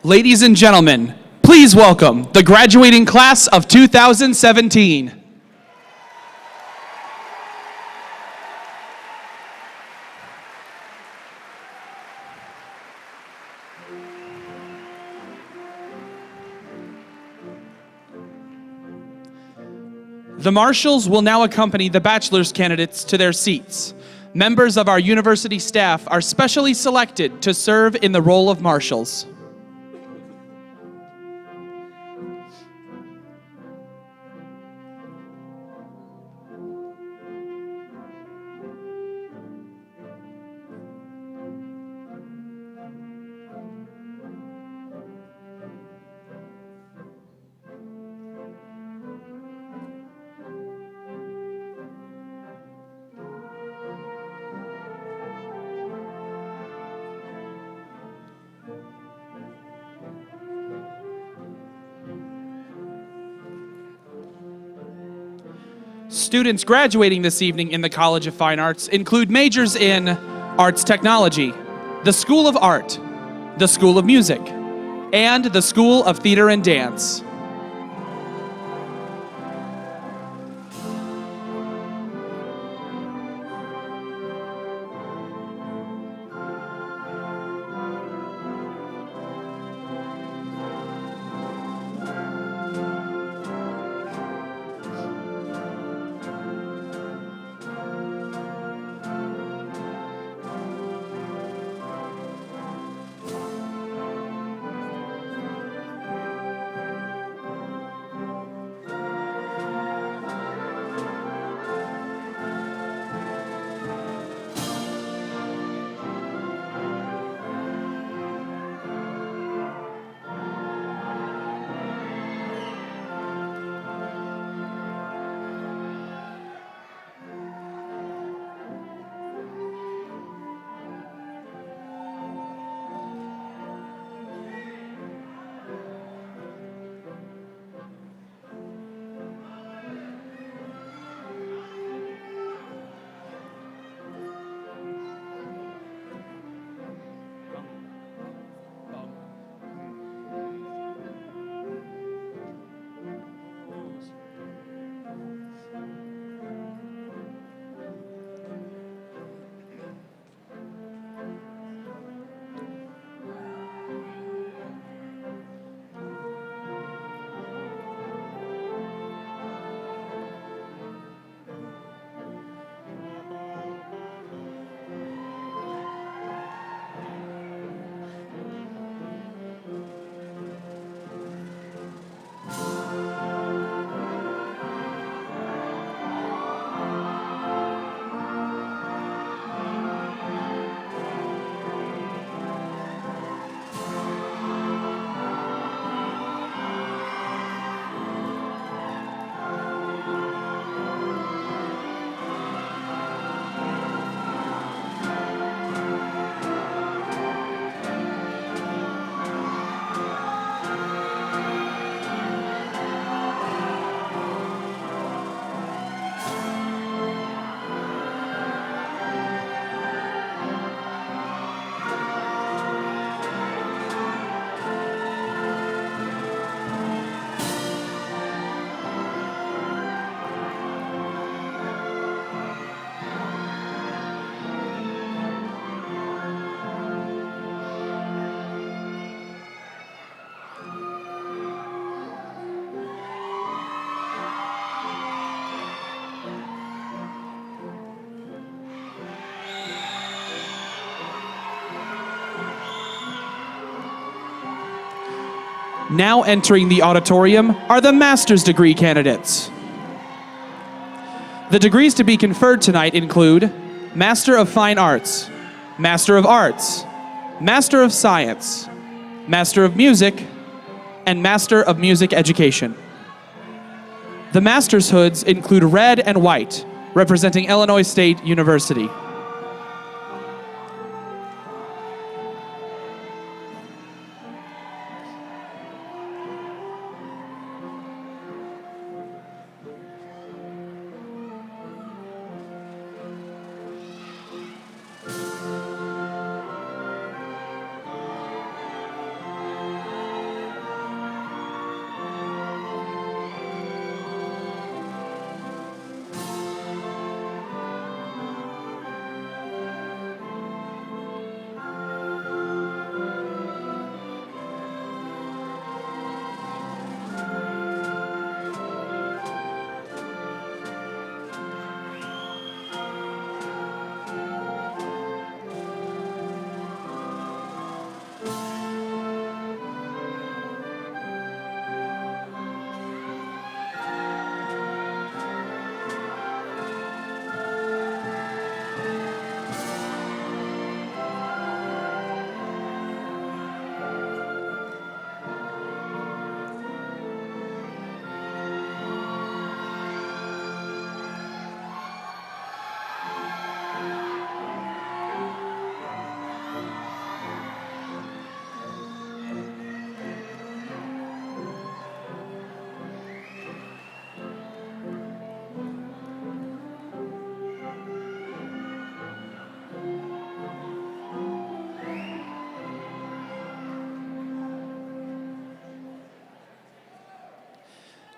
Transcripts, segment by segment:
Ladies and gentlemen, please welcome the graduating class of 2017. The marshals will now accompany the bachelor's candidates to their seats. Members of our university staff are specially selected to serve in the role of marshals. Students graduating this evening in the College of Fine Arts include majors in Arts Technology, the School of Art, the School of Music, and the School of Theater and Dance. Now entering the auditorium are the master's degree candidates. The degrees to be conferred tonight include Master of Fine Arts, Master of Arts, Master of Science, Master of Music, and Master of Music Education. The master's hoods include red and white, representing Illinois State University.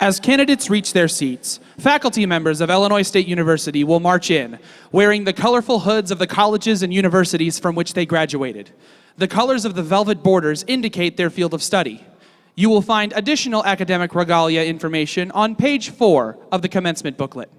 As candidates reach their seats, faculty members of Illinois State University will march in, wearing the colorful hoods of the colleges and universities from which they graduated. The colors of the velvet borders indicate their field of study. You will find additional academic regalia information on page 4 of the commencement booklet.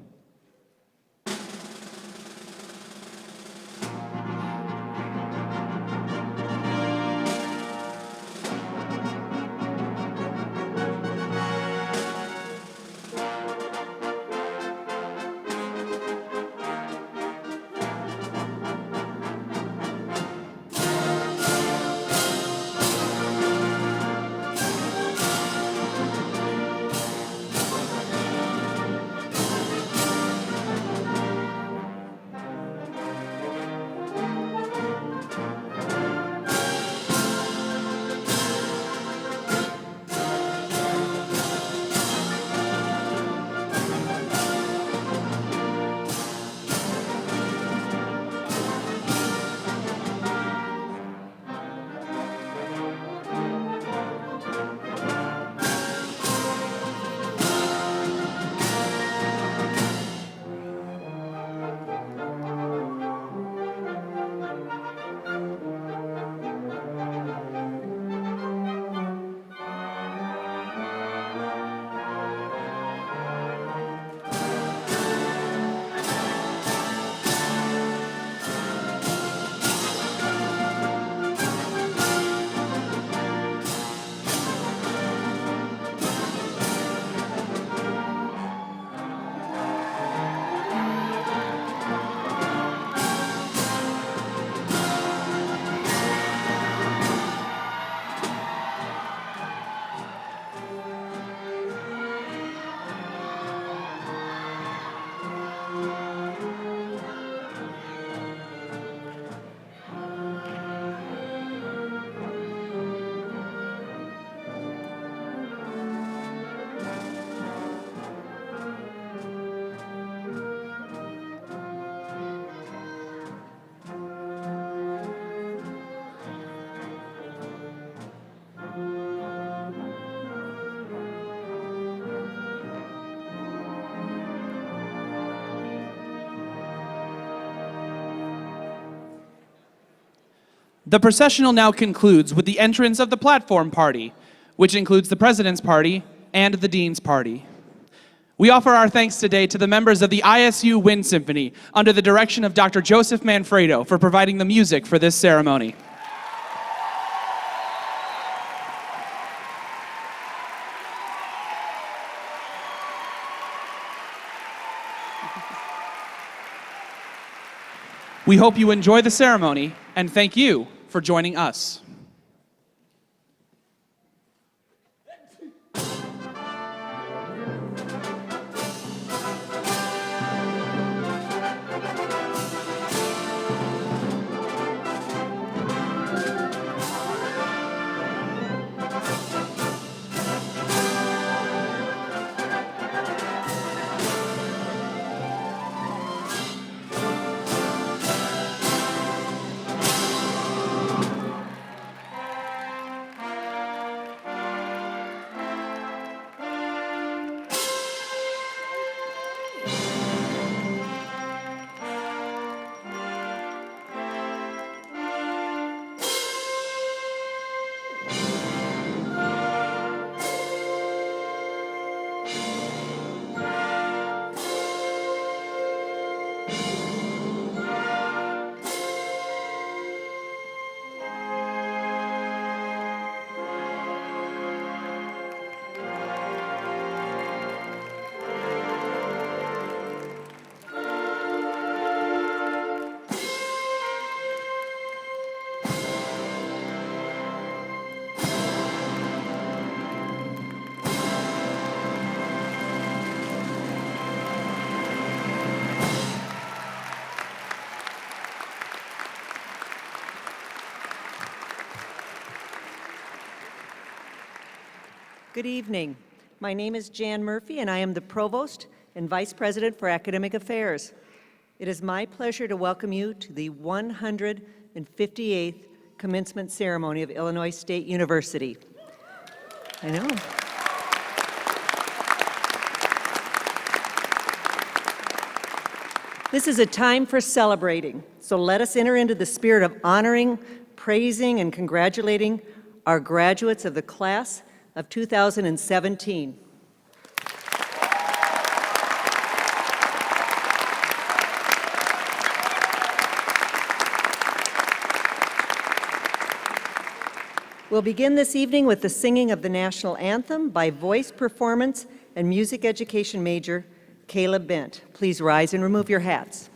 The processional now concludes with the entrance of the platform party, which includes the President's Party and the Dean's Party. We offer our thanks today to the members of the ISU Wind Symphony under the direction of Dr. Joseph Manfredo for providing the music for this ceremony. We hope you enjoy the ceremony, and thank you for joining us. Good evening. My name is Jan Murphy, and I am the Provost and Vice President for Academic Affairs. It is my pleasure to welcome you to the 158th Commencement Ceremony of Illinois State University. I know. This is a time for celebrating, so let us enter into the spirit of honoring, praising, and congratulating our graduates of the class of 2017. We'll begin this evening with the singing of the national anthem by voice performance and music education major Caleb Bent. Please rise and remove your hats.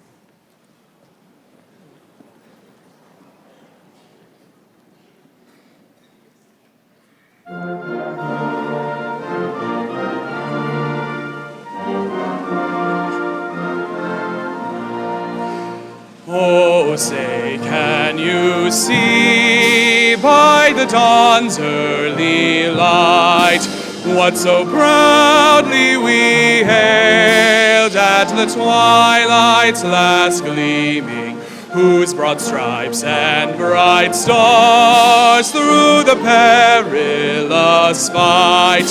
Oh, say, can you see by the dawn's early light what so proudly we hailed at the twilight's last gleaming, whose broad stripes and bright stars through the perilous fight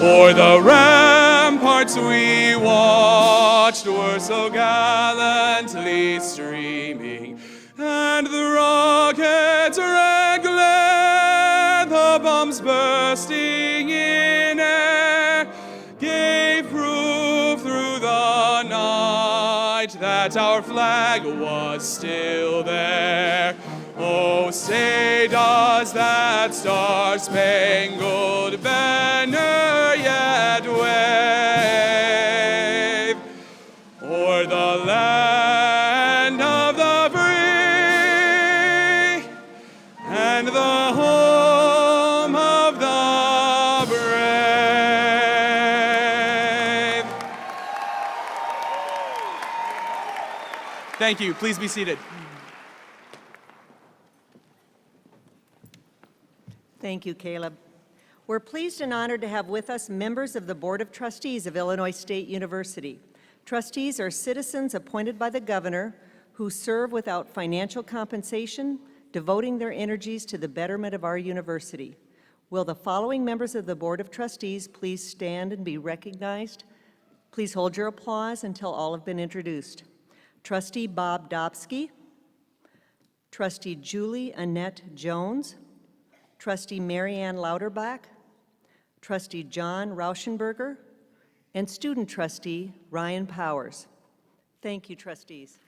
o'er the ramparts we watched were so gallantly streaming, and the rocket's red glare, the bombs bursting in air, gave proof through the night that our flag was still there. Oh, say, does that star-spangled banner yet wave o'er the land of the free and the home of the brave? Thank you. Please be seated. Thank you, Caleb. We're pleased and honored to have with us members of the Board of Trustees of Illinois State University. Trustees are citizens appointed by the governor who serve without financial compensation, devoting their energies to the betterment of our university. Will the following members of the Board of Trustees please stand and be recognized? Please hold your applause until all have been introduced. Trustee Bob Dobsky, Trustee Julie Annette Jones, Trustee Mary Ann Lauterbach, Trustee John Rauschenberger, and Student Trustee Ryan Powers. Thank you, trustees.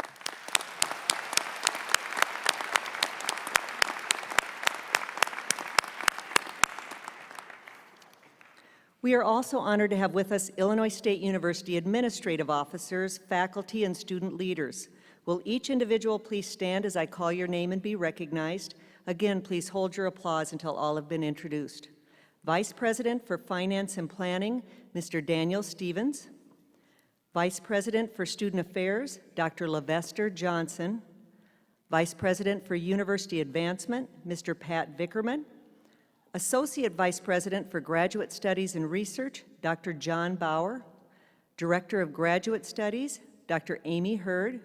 We are also honored to have with us Illinois State University administrative officers, faculty, and student leaders. Will each individual please stand as I call your name and be recognized? Again, please hold your applause until all have been introduced. Vice President for Finance and Planning, Mr. Daniel Stevens. Vice President for Student Affairs, Dr. Levester Johnson. Vice President for University Advancement, Mr. Pat Vickerman. Associate Vice President for Graduate Studies and Research, Dr. John Bauer. Director of Graduate Studies, Dr. Amy Hurd.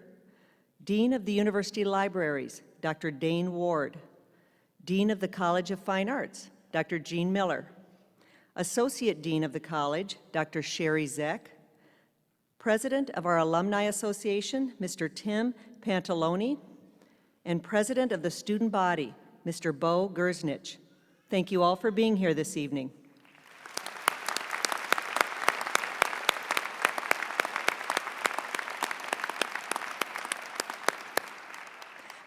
Dean of the University Libraries, Dr. Dane Ward. Dean of the College of Fine Arts, Dr. Jean Miller. Associate Dean of the College, Dr. Sherry Zeck. President of our Alumni Association, Mr. Tim Pantaloni. And President of the Student Body, Mr. Bo Gerznich. Thank you all for being here this evening.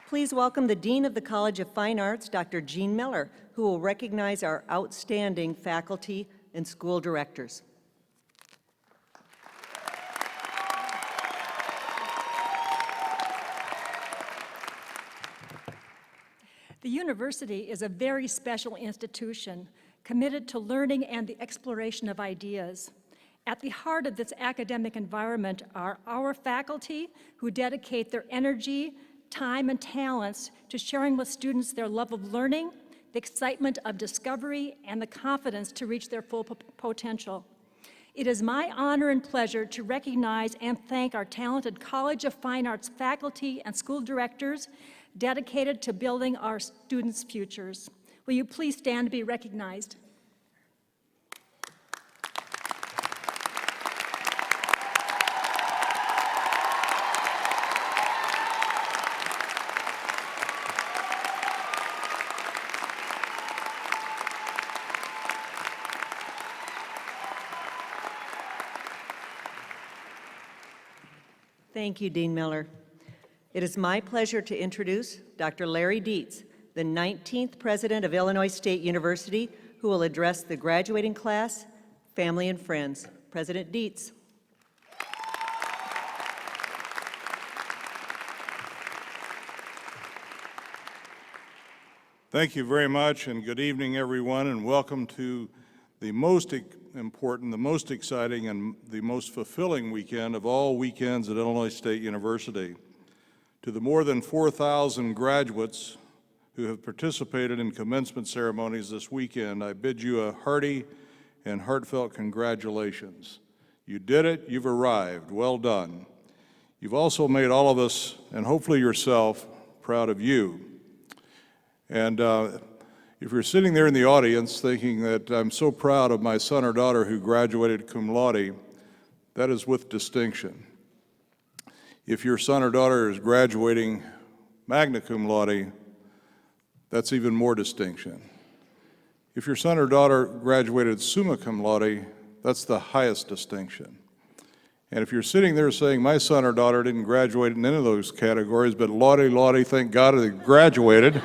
Please welcome the Dean of the College of Fine Arts, Dr. Jean Miller, who will recognize our outstanding faculty and school directors. The university is a very special institution committed to learning and the exploration of ideas. At the heart of this academic environment are our faculty who dedicate their energy, time, and talents to sharing with students their love of learning, the excitement of discovery, and the confidence to reach their full potential. It is my honor and pleasure to recognize and thank our talented College of Fine Arts faculty and school directors dedicated to building our students' futures. Will you please stand to be recognized? Thank you, Dean Miller. It is my pleasure to introduce Dr. Larry Dietz, the 19th President of Illinois State University, who will address the graduating class, family, and friends. President Dietz. Thank you very much, and good evening, everyone, and welcome to the most important, the most exciting, and the most fulfilling weekend of all weekends at Illinois State University. To the more than 4,000 graduates who have participated in commencement ceremonies this weekend, I bid you a hearty and heartfelt congratulations. You did it, you've arrived, well done. You've also made all of us, and hopefully yourself, proud of you. And if you're sitting there in the audience thinking that I'm so proud of my son or daughter who graduated cum laude, that is with distinction. If your son or daughter is graduating magna cum laude, that's even more distinction. If your son or daughter graduated summa cum laude, that's the highest distinction. And if you're sitting there saying, my son or daughter didn't graduate in any of those categories, but laude, thank God they graduated,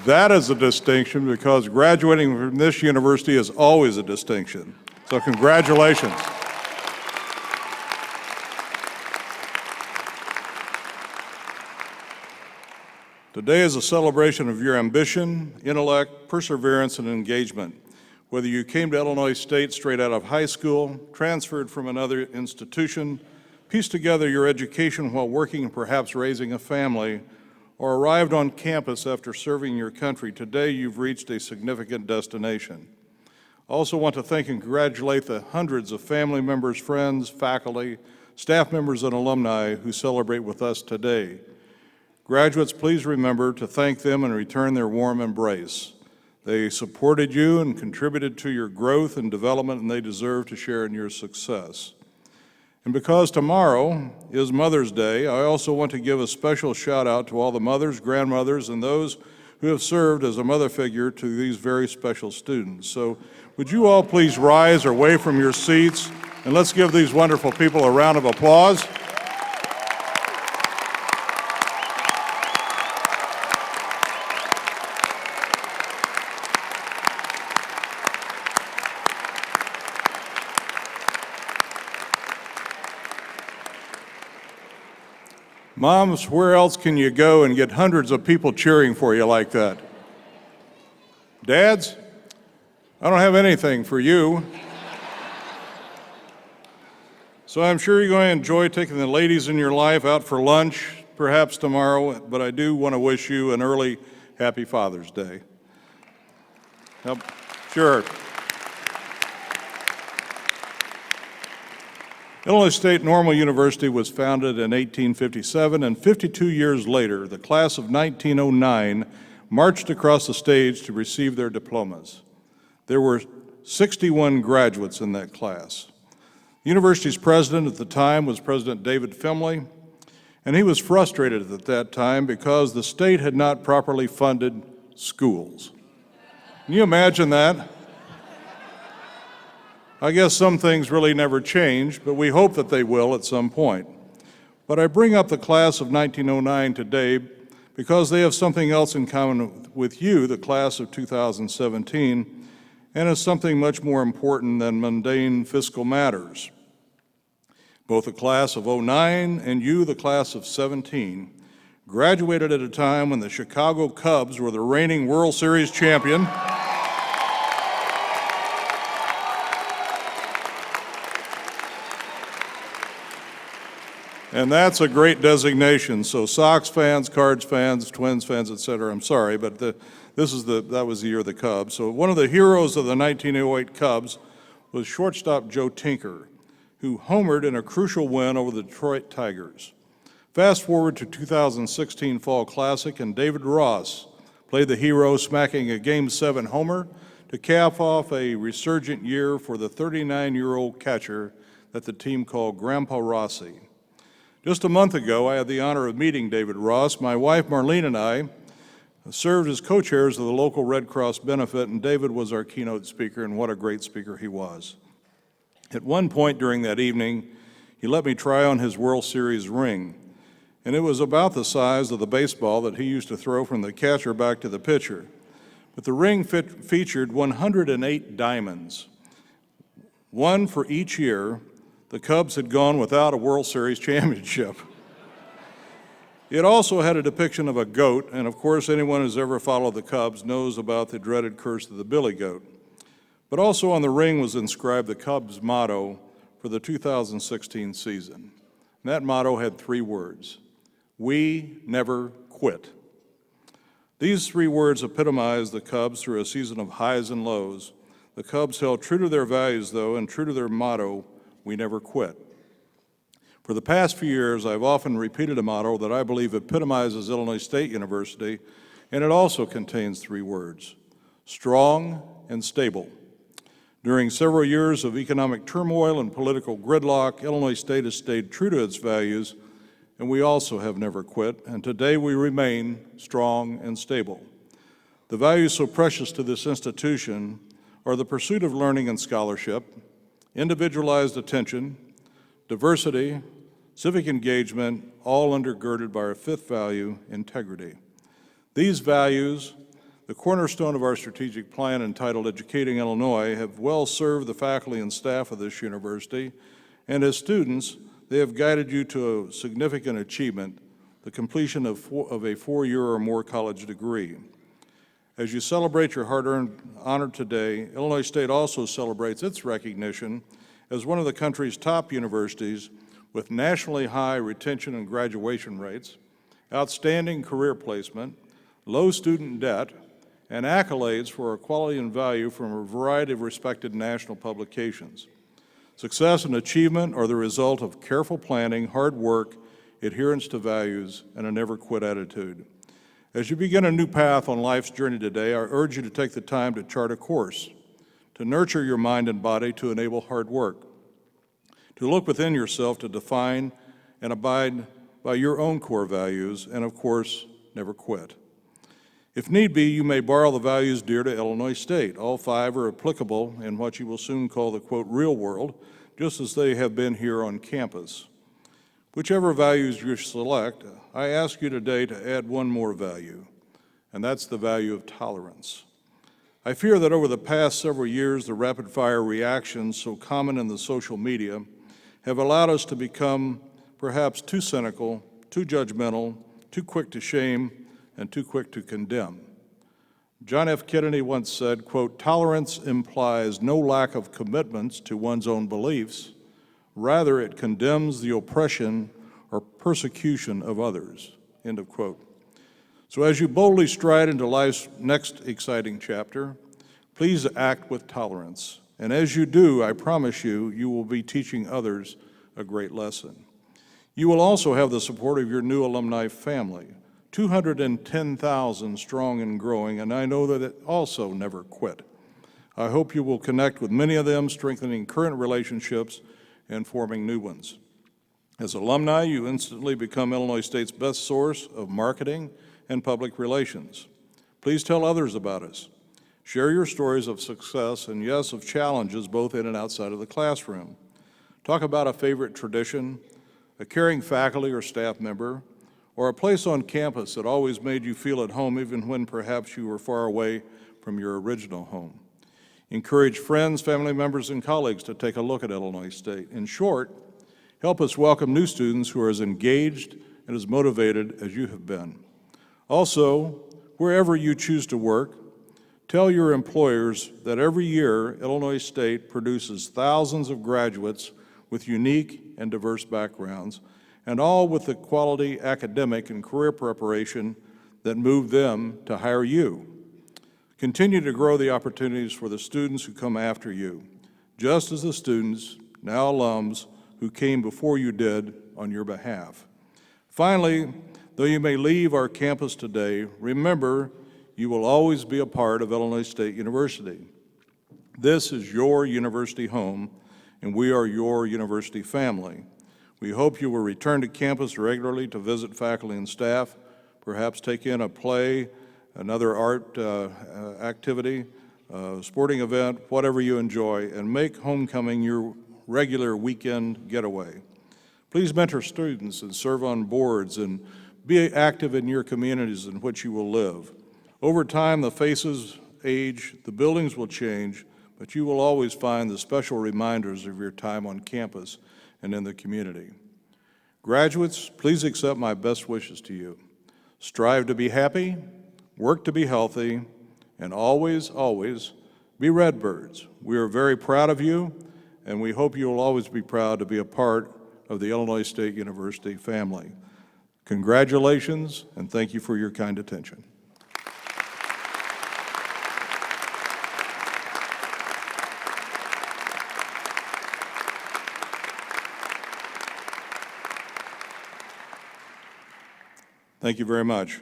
that is a distinction, because graduating from this university is always a distinction. So congratulations. Today is a celebration of your ambition, intellect, perseverance, and engagement. Whether you came to Illinois State straight out of high school, transferred from another institution, pieced together your education while working and perhaps raising a family, or arrived on campus after serving your country, today you've reached a significant destination. I also want to thank and congratulate the hundreds of family members, friends, faculty, staff members, and alumni who celebrate with us today. Graduates, please remember to thank them and return their warm embrace. They supported you and contributed to your growth and development, and they deserve to share in your success. And because tomorrow is Mother's Day, I also want to give a special shout out to all the mothers, grandmothers, and those who have served as a mother figure to these very special students. So would you all please rise or wave from your seats, and let's give these wonderful people a round of applause. Moms, where else can you go and get hundreds of people cheering for you like that? Dads, I don't have anything for you. So I'm sure you're going to enjoy taking the ladies in your life out for lunch, perhaps tomorrow, but I do want to wish you an early happy Father's Day. Yep, sure. Illinois State Normal University was founded in 1857, and 52 years later, the class of 1909 marched across the stage to receive their diplomas. There were 61 graduates in that class. The university's president at the time was President David Finley, and he was frustrated at that time because the state had not properly funded schools. Can you imagine that? I guess some things really never change, but we hope that they will at some point. But I bring up the class of 1909 today because they have something else in common with you, the class of 2017, and it's something much more important than mundane fiscal matters. Both the class of 09 and you, the class of 17, graduated at a time when the Chicago Cubs were the reigning World Series champion. And that's a great designation. So Sox fans, Cards fans, Twins fans, et cetera, I'm sorry, but that was the year of the Cubs. So one of the heroes of the 1908 Cubs was shortstop Joe Tinker, who homered in a crucial win over the Detroit Tigers. Fast forward to 2016 Fall Classic, and David Ross played the hero, smacking a Game 7 homer to cap off a resurgent year for the 39-year-old catcher that the team called Grandpa Rossi. Just a month ago, I had the honor of meeting David Ross. My wife, Marlene, and I served as co-chairs of the local Red Cross benefit, and David was our keynote speaker, and what a great speaker he was. At one point during that evening, he let me try on his World Series ring, and it was about the size of the baseball that he used to throw from the catcher back to the pitcher. But the ring featured 108 diamonds, one for each year the Cubs had gone without a World Series championship. It also had a depiction of a goat, and of course anyone who's ever followed the Cubs knows about the dreaded curse of the billy goat. But also on the ring was inscribed the Cubs' motto for the 2016 season. And that motto had 3 words: "We never quit." These 3 words epitomize the Cubs through a season of highs and lows. The Cubs held true to their values, though, and true to their motto, "We never quit." For the past few years, I've often repeated a motto that I believe epitomizes Illinois State University, and it also contains 3 words: strong and stable. During several years of economic turmoil and political gridlock, Illinois State has stayed true to its values, and we also have never quit, and today we remain strong and stable. The values so precious to this institution are the pursuit of learning and scholarship, individualized attention, diversity, civic engagement, all undergirded by our 5th value, integrity. These values, the cornerstone of our strategic plan entitled Educating Illinois, have well served the faculty and staff of this university, and as students, they have guided you to a significant achievement, the completion of a 4-year or more college degree. As you celebrate your hard-earned honor today, Illinois State also celebrates its recognition as one of the country's top universities with nationally high retention and graduation rates, outstanding career placement, low student debt, and accolades for our quality and value from a variety of respected national publications. Success and achievement are the result of careful planning, hard work, adherence to values, and a never-quit attitude. As you begin a new path on life's journey today, I urge you to take the time to chart a course, to nurture your mind and body to enable hard work, to look within yourself to define and abide by your own core values, and of course, never quit. If need be, you may borrow the values dear to Illinois State. All 5 are applicable in what you will soon call the, quote, real world, just as they have been here on campus. Whichever values you select, I ask you today to add one more value, and that's the value of tolerance. I fear that over the past several years, the rapid-fire reactions so common in the social media have allowed us to become perhaps too cynical, too judgmental, too quick to shame, and too quick to condemn. John F. Kennedy once said, quote, "Tolerance implies no lack of commitments to one's own beliefs. Rather, it condemns the oppression or persecution of others," end of quote. So as you boldly stride into life's next exciting chapter, please act with tolerance. And as you do, I promise you, you will be teaching others a great lesson. You will also have the support of your new alumni family, 210,000 strong and growing, and I know that it also never quit. I hope you will connect with many of them, strengthening current relationships and forming new ones. As alumni, you instantly become Illinois State's best source of marketing and public relations. Please tell others about us. Share your stories of success and, yes, of challenges both in and outside of the classroom. Talk about a favorite tradition, a caring faculty or staff member, or a place on campus that always made you feel at home even when perhaps you were far away from your original home. Encourage friends, family members, and colleagues to take a look at Illinois State. In short, help us welcome new students who are as engaged and as motivated as you have been. Also, wherever you choose to work, tell your employers that every year Illinois State produces thousands of graduates with unique and diverse backgrounds, and all with the quality academic and career preparation that move them to hire you. Continue to grow the opportunities for the students who come after you, just as the students, now alums, who came before you did on your behalf. Finally, though you may leave our campus today, remember you will always be a part of Illinois State University. This is your university home, and we are your university family. We hope you will return to campus regularly to visit faculty and staff, perhaps take in a play another art activity, sporting event, whatever you enjoy, and make homecoming your regular weekend getaway. Please mentor students and serve on boards and be active in your communities in which you will live. Over time, the faces age, the buildings will change, but you will always find the special reminders of your time on campus and in the community. Graduates, please accept my best wishes to you. Strive to be happy, work to be healthy, and always, always be Redbirds. We are very proud of you, and we hope you will always be proud to be a part of the Illinois State University family. Congratulations, and thank you for your kind attention. Thank you very much.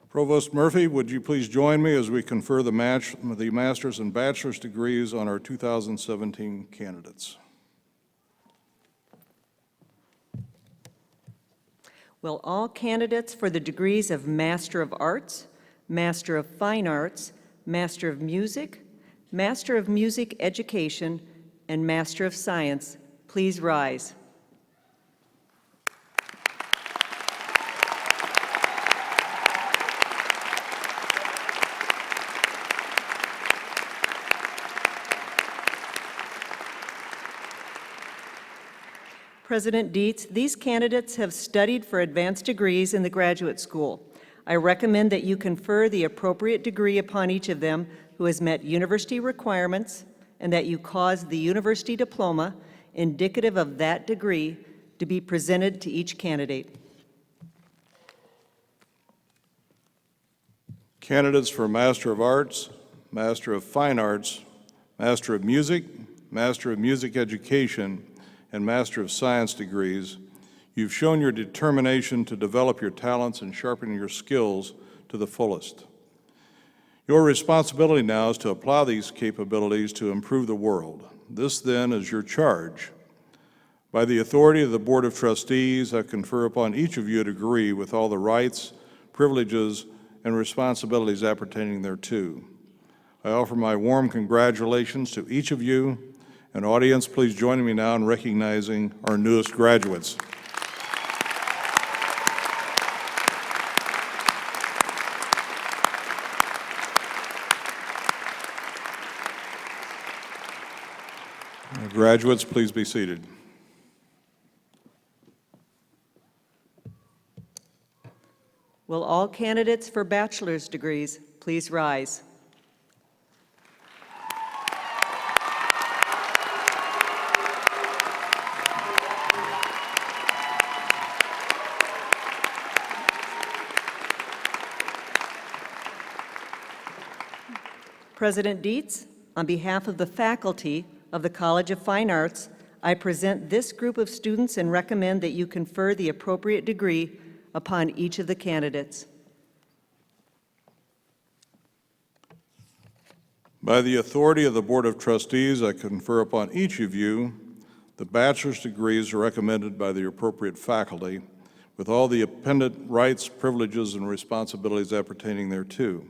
Provost Murphy, would you please join me as we confer the master's and bachelor's degrees on our 2017 candidates? Will all candidates for the degrees of Master of Arts, Master of Fine Arts, Master of Music Education, and Master of Science please rise? President Dietz, these candidates have studied for advanced degrees in the graduate school. I recommend that you confer the appropriate degree upon each of them who has met university requirements, and that you cause the university diploma indicative of that degree to be presented to each candidate. Candidates for Master of Arts, Master of Fine Arts, Master of Music Education, and Master of Science degrees, you've shown your determination to develop your talents and sharpen your skills to the fullest. Your responsibility now is to apply these capabilities to improve the world. This, then, is your charge. By the authority of the Board of Trustees, I confer upon each of you a degree with all the rights, privileges, and responsibilities appertaining thereto. I offer my warm congratulations to each of you. And audience, please join me now in recognizing our newest graduates. Graduates, please be seated. Will all candidates for bachelor's degrees please rise? President Dietz, on behalf of the faculty of the College of Fine Arts, I present this group of students and recommend that you confer the appropriate degree upon each of the candidates. By the authority of the Board of Trustees, I confer upon each of you the bachelor's degrees recommended by the appropriate faculty, with all the appendant rights, privileges, and responsibilities appertaining thereto.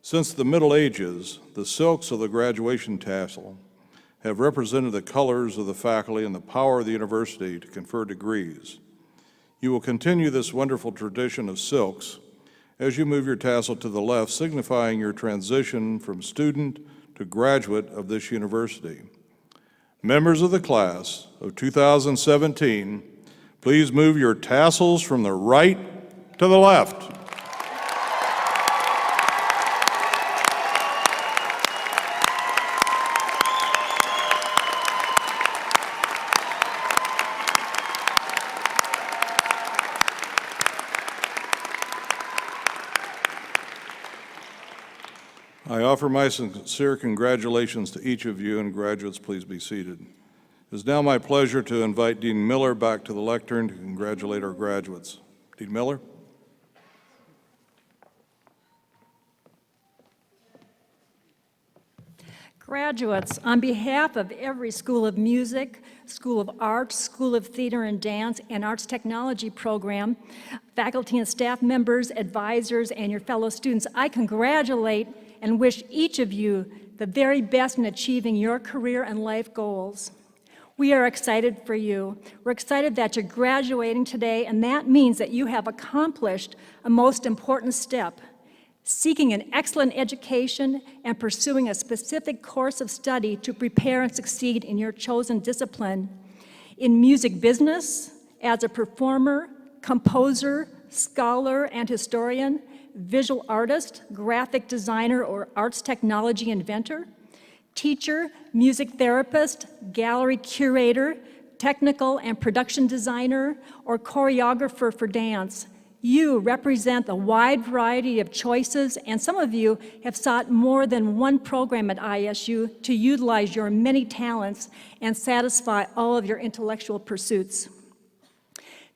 Since the Middle Ages, the silks of the graduation tassel have represented the colors of the faculty and the power of the university to confer degrees. You will continue this wonderful tradition of silks as you move your tassel to the left, signifying your transition from student to graduate of this university. Members of the class of 2017, please move your tassels from the right to the left. I offer my sincere congratulations to each of you, and graduates, please be seated. It is now my pleasure to invite Dean Miller back to the lectern to congratulate our graduates. Dean Miller. Graduates, on behalf of every School of Music, School of Arts, School of Theater and Dance, and Arts Technology program, faculty and staff members, advisors, and your fellow students, I congratulate and wish each of you the very best in achieving your career and life goals. We are excited for you. We're excited that you're graduating today, and that means that you have accomplished a most important step, seeking an excellent education and pursuing a specific course of study to prepare and succeed in your chosen discipline. In music business, as a performer, composer, scholar, and historian, visual artist, graphic designer, or arts technology inventor, teacher, music therapist, gallery curator, technical and production designer, or choreographer for dance. You represent a wide variety of choices, and some of you have sought more than one program at ISU to utilize your many talents and satisfy all of your intellectual pursuits.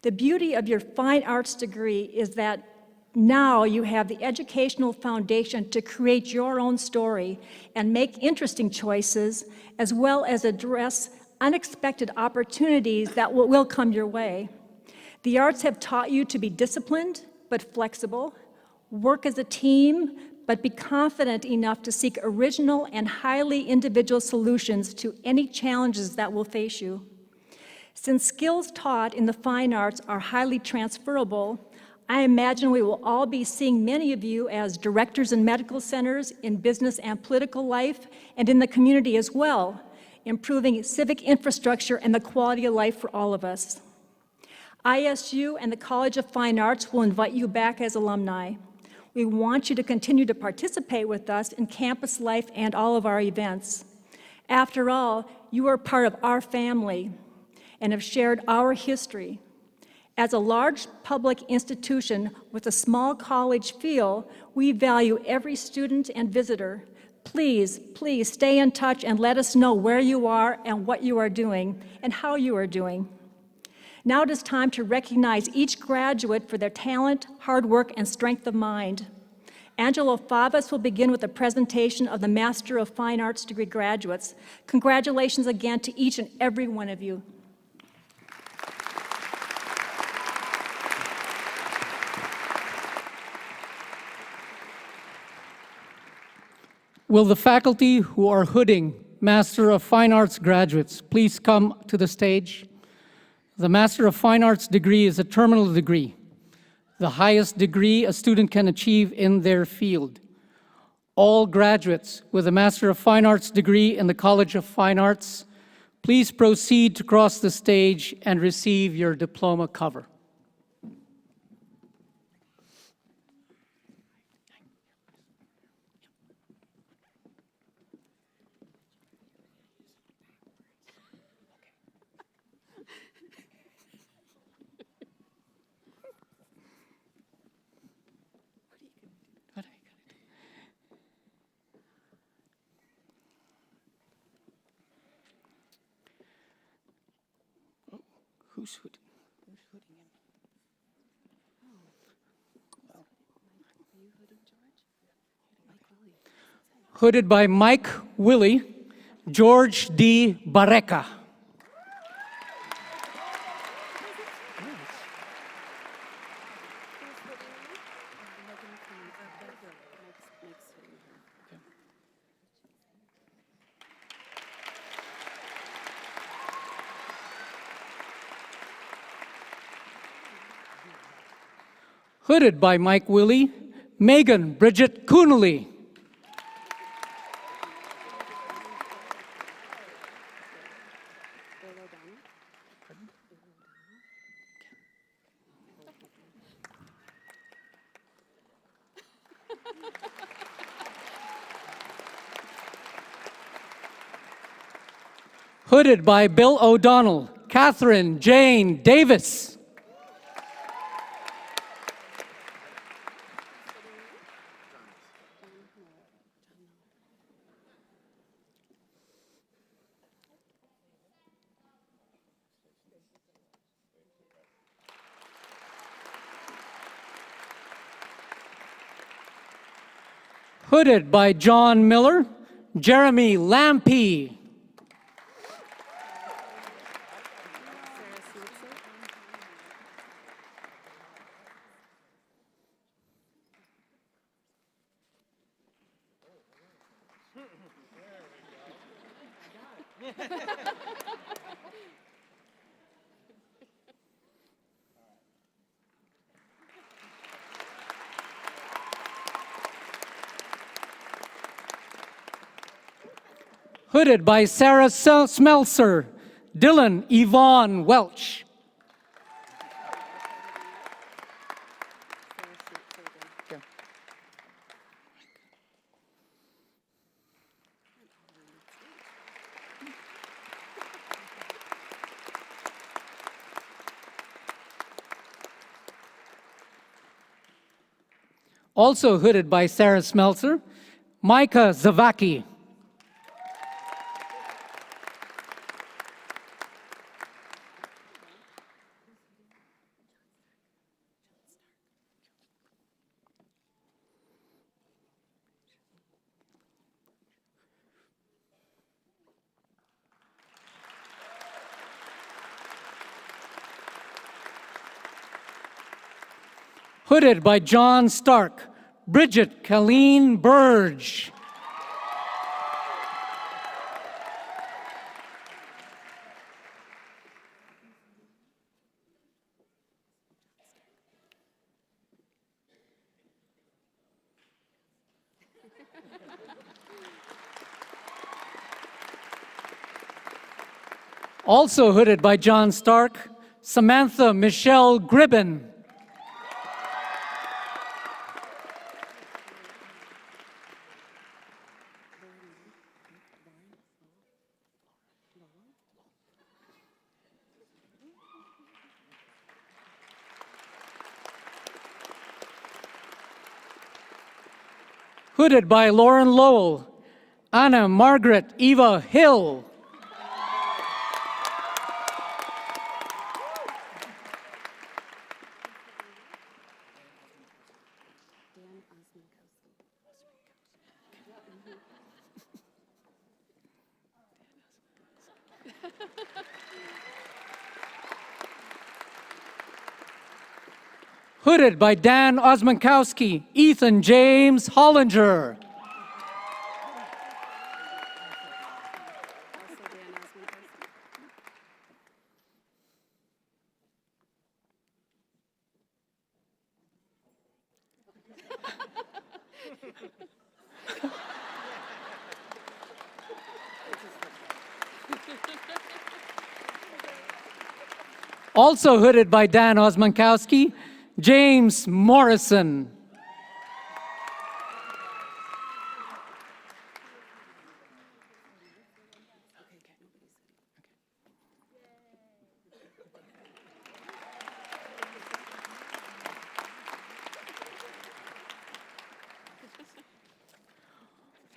The beauty of your fine arts degree is that now you have the educational foundation to create your own story and make interesting choices, as well as address unexpected opportunities that will come your way. The arts have taught you to be disciplined but flexible, work as a team, but be confident enough to seek original and highly individual solutions to any challenges that will face you. Since skills taught in the fine arts are highly transferable, I imagine we will all be seeing many of you as directors in medical centers, in business and political life, and in the community as well, improving civic infrastructure and the quality of life for all of us. ISU and the College of Fine Arts will invite you back as alumni. We want you to continue to participate with us in campus life and all of our events. After all, you are part of our family and have shared our history. As a large public institution with a small college feel, we value every student and visitor. Please stay in touch and let us know where you are and what you are doing and how you are doing. Now it is time to recognize each graduate for their talent, hard work, and strength of mind. Angelo Favas will begin with a presentation of the Master of Fine Arts degree graduates. Congratulations again to each and every one of you. Will the faculty who are hooding Master of Fine Arts graduates please come to the stage? The Master of Fine Arts degree is a terminal degree, the highest degree a student can achieve in their field. All graduates with a Master of Fine Arts degree in the College of Fine Arts, please proceed to cross the stage and receive your diploma cover. Who's hooding? Who's hooding him? Oh. Are you hooding George? Hooded by Mike Willie, George D. Barreca. Hooded by Mike Willie, Megan Bridget Coonley. Hooded by Bill O'Donnell, Catherine Jane Davis. Hooded by John Miller, Jeremy Lampy. Hooded by Sarah Smelser, Dylan Yvonne Welch. Also hooded by Sarah Smeltzer, Micah Zavaki. Hooded by John Stark, Bridget Colleen Burge. Also hooded by John Stark, Samantha Michelle Gribben. Hooded by Lauren Lowell, Anna Margaret Eva Hill. Hooded by Dan Osmankowski, Ethan James Hollinger. Also hooded by Dan Osmankowski, James Morrison.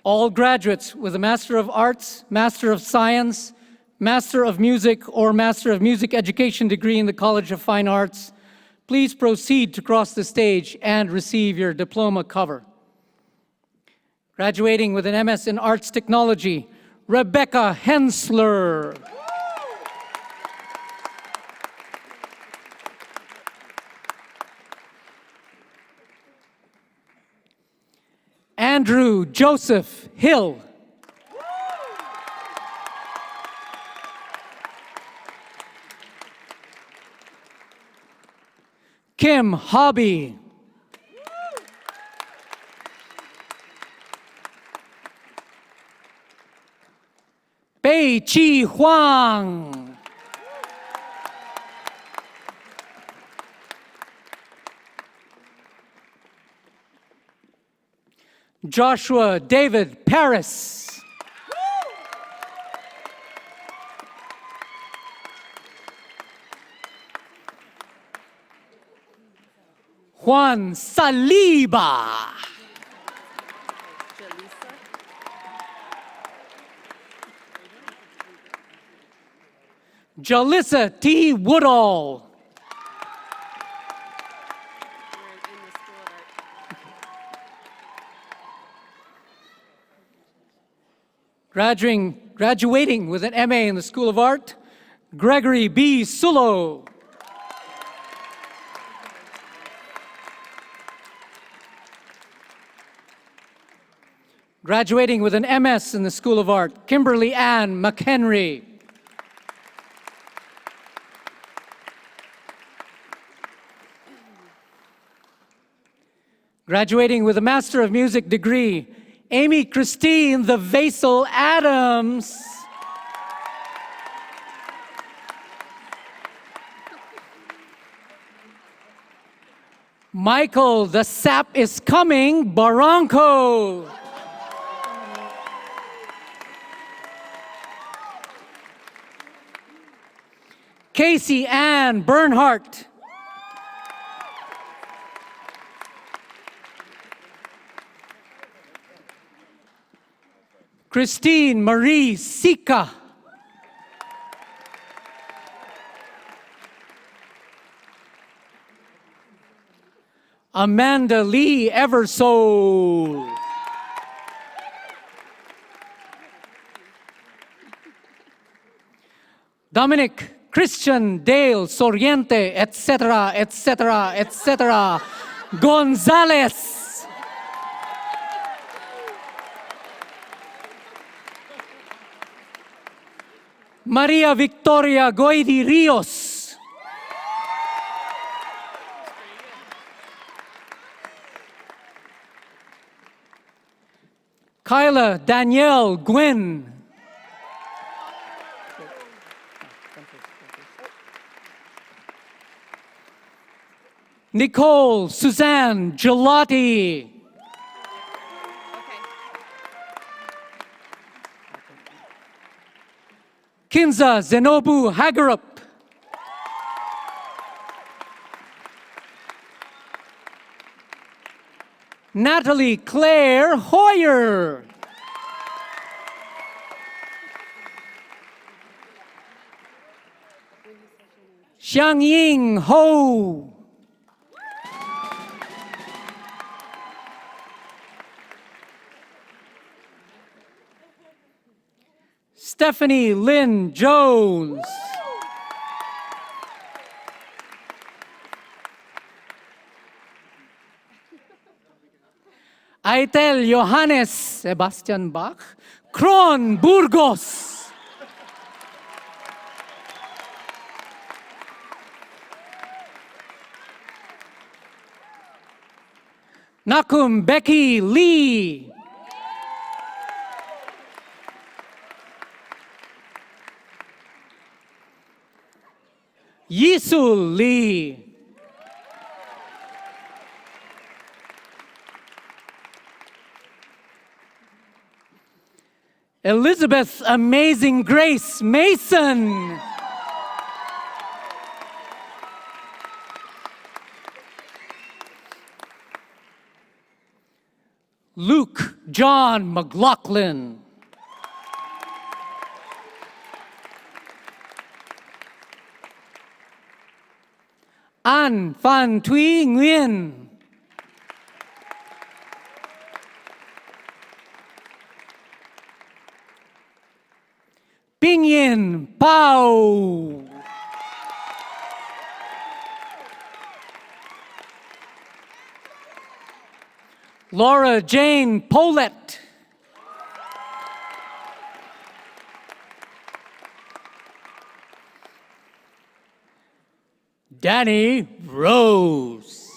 All graduates with a Master of Arts, Master of Science, Master of Music, or Master of Music Education degree in the College of Fine Arts, please proceed to cross the stage and receive your diploma cover. Graduating with an MS in Arts Technology, Rebecca Hensler. Andrew Joseph Hill. Kim Hobby. Bei Chi Huang. Joshua David Paris. Juan Saliba. Jalissa T. Woodall. Graduating with an MA in the School of Art, Gregory B. Sulo. Graduating with an MS in the School of Art, Kimberly Ann McHenry. Graduating with a Master of Music degree, Amy Christine the Vasel Adams. Michael, the sap is coming, Barranco. Casey Ann Bernhardt. Christine Marie Sika. Amanda Lee Eversole. Dominic Christian Dale Soriente, etc., etc., etc. Gonzalez. Maria Victoria Goidi Rios. Kyla Danielle Gwynn. Nicole Suzanne Gelati. Kinza Zenobu Hagarup. Natalie Claire Hoyer. Xiangying Ho. Stephanie Lynn Jones. Aitel Johannes Sebastian Bach. Kron Burgos. Nakum Becky Lee. Yisul Lee. Elizabeth Amazing Grace Mason. Luke John McLaughlin. An Phan Thuy Nguyen. Pingyin Pao. Laura Jane Polett. Danny Rose.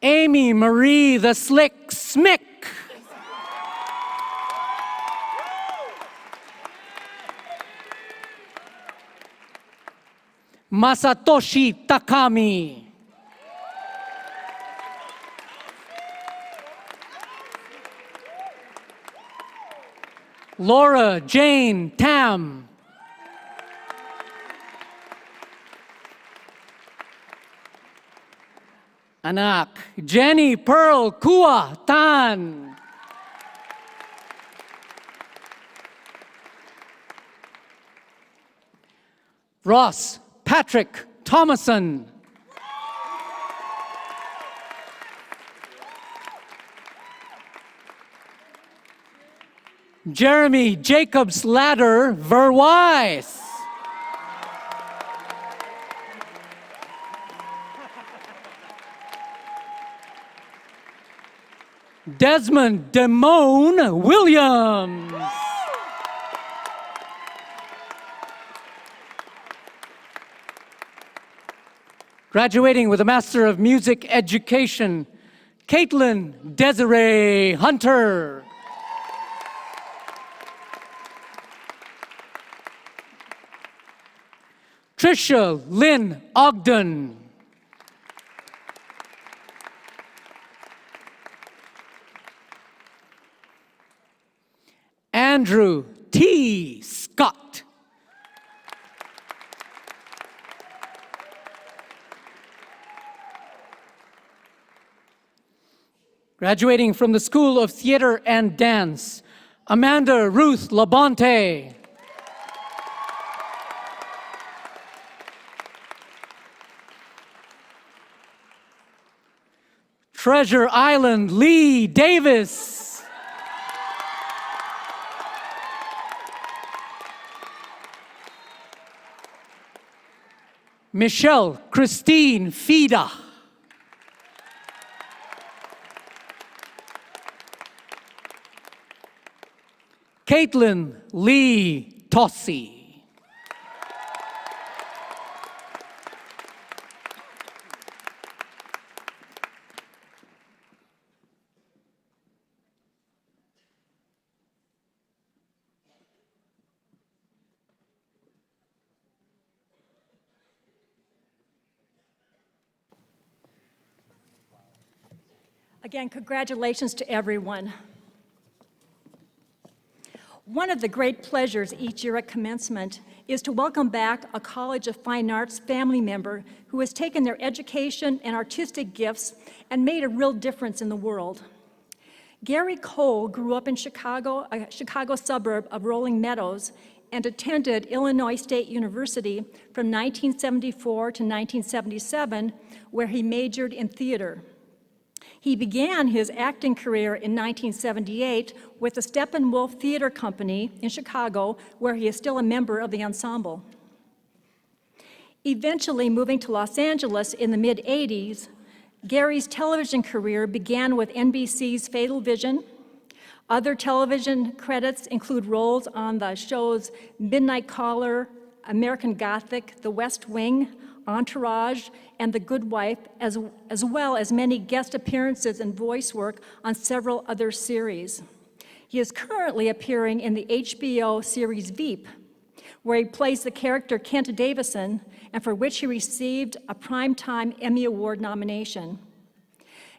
Amy Marie the Slick Smick. Masatoshi Takami. Laura Jane Tam. Anak Jenny Pearl Kua Tan. Ross Patrick Thomason. Jeremy Jacobs Ladder Verwise. Desmond Damone Williams. Graduating with a Master of Music Education, Caitlin Desiree Hunter. Trisha Lynn Ogden. Andrew T. Scott. Graduating from the School of Theater and Dance, Amanda Ruth Labonte. Treasure Island, Lee Davis. Michelle Christine Fida. Caitlin Lee Tossi. Again, congratulations to everyone. One of the great pleasures each year at Commencement is to welcome back a College of Fine Arts family member who has taken their education and artistic gifts and made a real difference in the world. Gary Cole grew up in Chicago, a Chicago suburb of Rolling Meadows, and attended Illinois State University from 1974 to 1977, where he majored in theater. He began his acting career in 1978 with the Steppenwolf Theater Company in Chicago, where he is still a member of the ensemble. Eventually moving to Los Angeles in the mid-'80s, Gary's television career began with NBC's Fatal Vision. Other television credits include roles on the shows Midnight Caller, American Gothic, The West Wing, Entourage, and The Good Wife, as well as many guest appearances and voice work on several other series. He is currently appearing in the HBO series Veep, where he plays the character Kent Davison, and for which he received a Primetime Emmy Award nomination.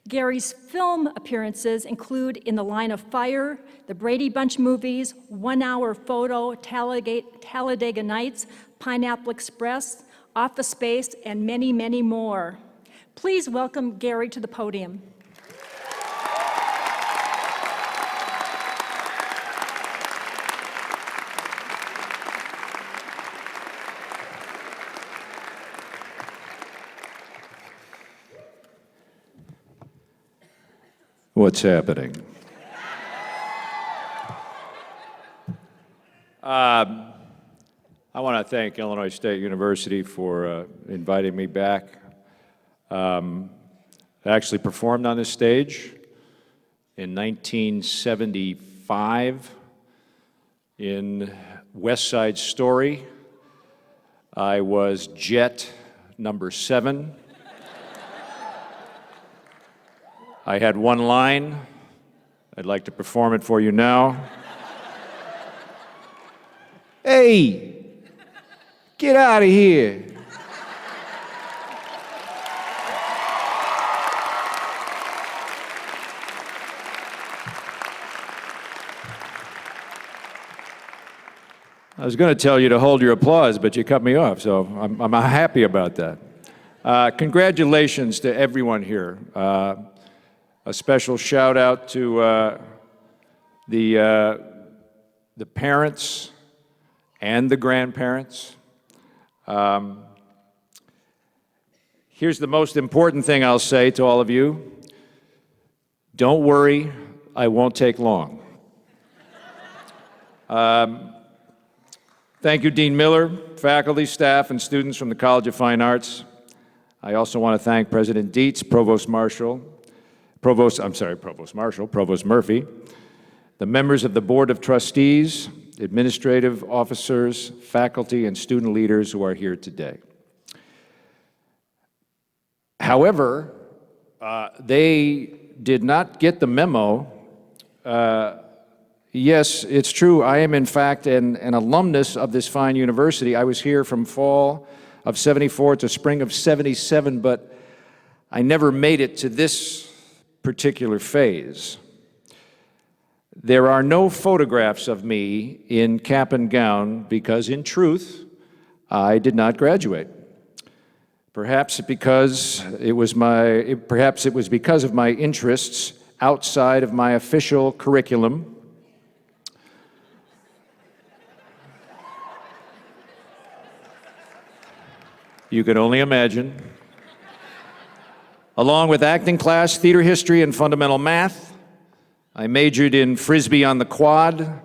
Gary's film appearances include In the Line of Fire, the Brady Bunch movies, 1 Hour Photo, Talladega Nights, Pineapple Express, Office Space, and many, many more. Please welcome Gary to the podium. What's happening? I want to thank Illinois State University for inviting me back. I actually performed on this stage in 1975 in West Side Story. I was Jet number 7. I had one line. I'd like to perform it for you now. Hey, get out of here. I was going to tell you to hold your applause, but you cut me off, so I'm happy about that. Congratulations to everyone here. A special shout out to the parents and the grandparents. Here's the most important thing I'll say to all of you. Don't worry, I won't take long. Thank you, Dean Miller, faculty, staff, and students from the College of Fine Arts. I also want to thank President Dietz, Provost Marshall, Provost Marshall, Provost Murphy, the members of the Board of Trustees, administrative officers, faculty, and student leaders who are here today. However, they did not get the memo. Yes, it's true. I am, in fact, an alumnus of this fine university. I was here from fall of '74 to spring of '77, but I never made it to this particular phase. There are no photographs of me in cap and gown because, in truth, I did not graduate. Perhaps because it was because of my interests outside of my official curriculum. You can only imagine. Along with acting class, theater history, and fundamental math, I majored in Frisbee on the quad,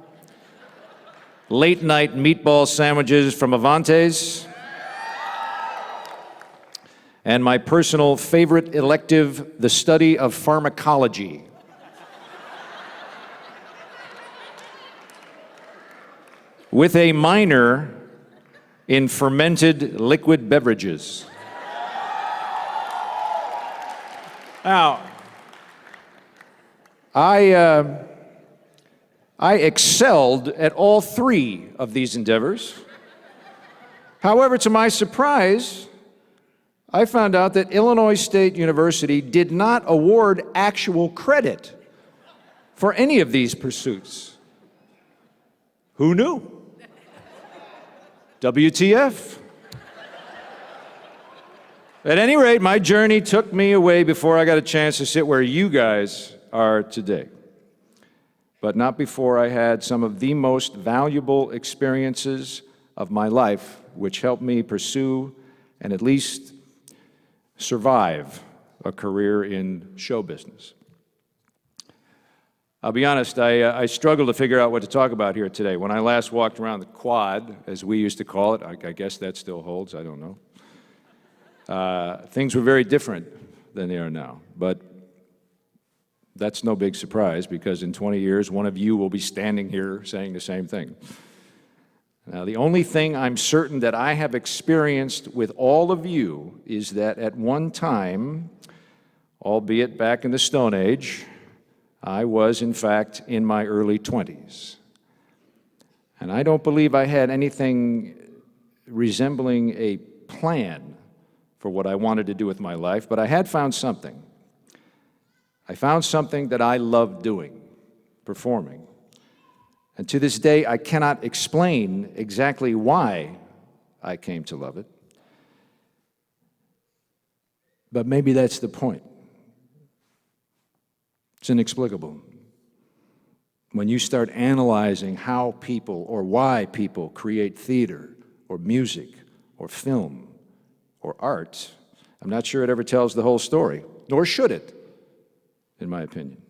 late-night meatball sandwiches from Avantes, and my personal favorite elective, the study of pharmacology. With a minor in fermented liquid beverages. Now, I excelled at all three of these endeavors. However, to my surprise, I found out that Illinois State University did not award actual credit for any of these pursuits. Who knew? WTF. At any rate, my journey took me away before I got a chance to sit where you guys are today. But not before I had some of the most valuable experiences of my life, which helped me pursue and at least survive a career in show business. I'll be honest, I struggled to figure out what to talk about here today. When I last walked around the quad, as we used to call it, I guess that still holds, I don't know. Things were very different than they are now, but that's no big surprise because in 20 years, one of you will be standing here saying the same thing. Now, the only thing I'm certain that I have experienced with all of you is that at one time, albeit back in the Stone Age, I was, in fact, in my early 20s. And I don't believe I had anything resembling a plan for what I wanted to do with my life, but I had found something. I found something that I loved doing, performing. And to this day, I cannot explain exactly why I came to love it. But maybe that's the point. It's inexplicable. When you start analyzing how people or why people create theater or music or film or art, I'm not sure it ever tells the whole story, nor should it, in my opinion.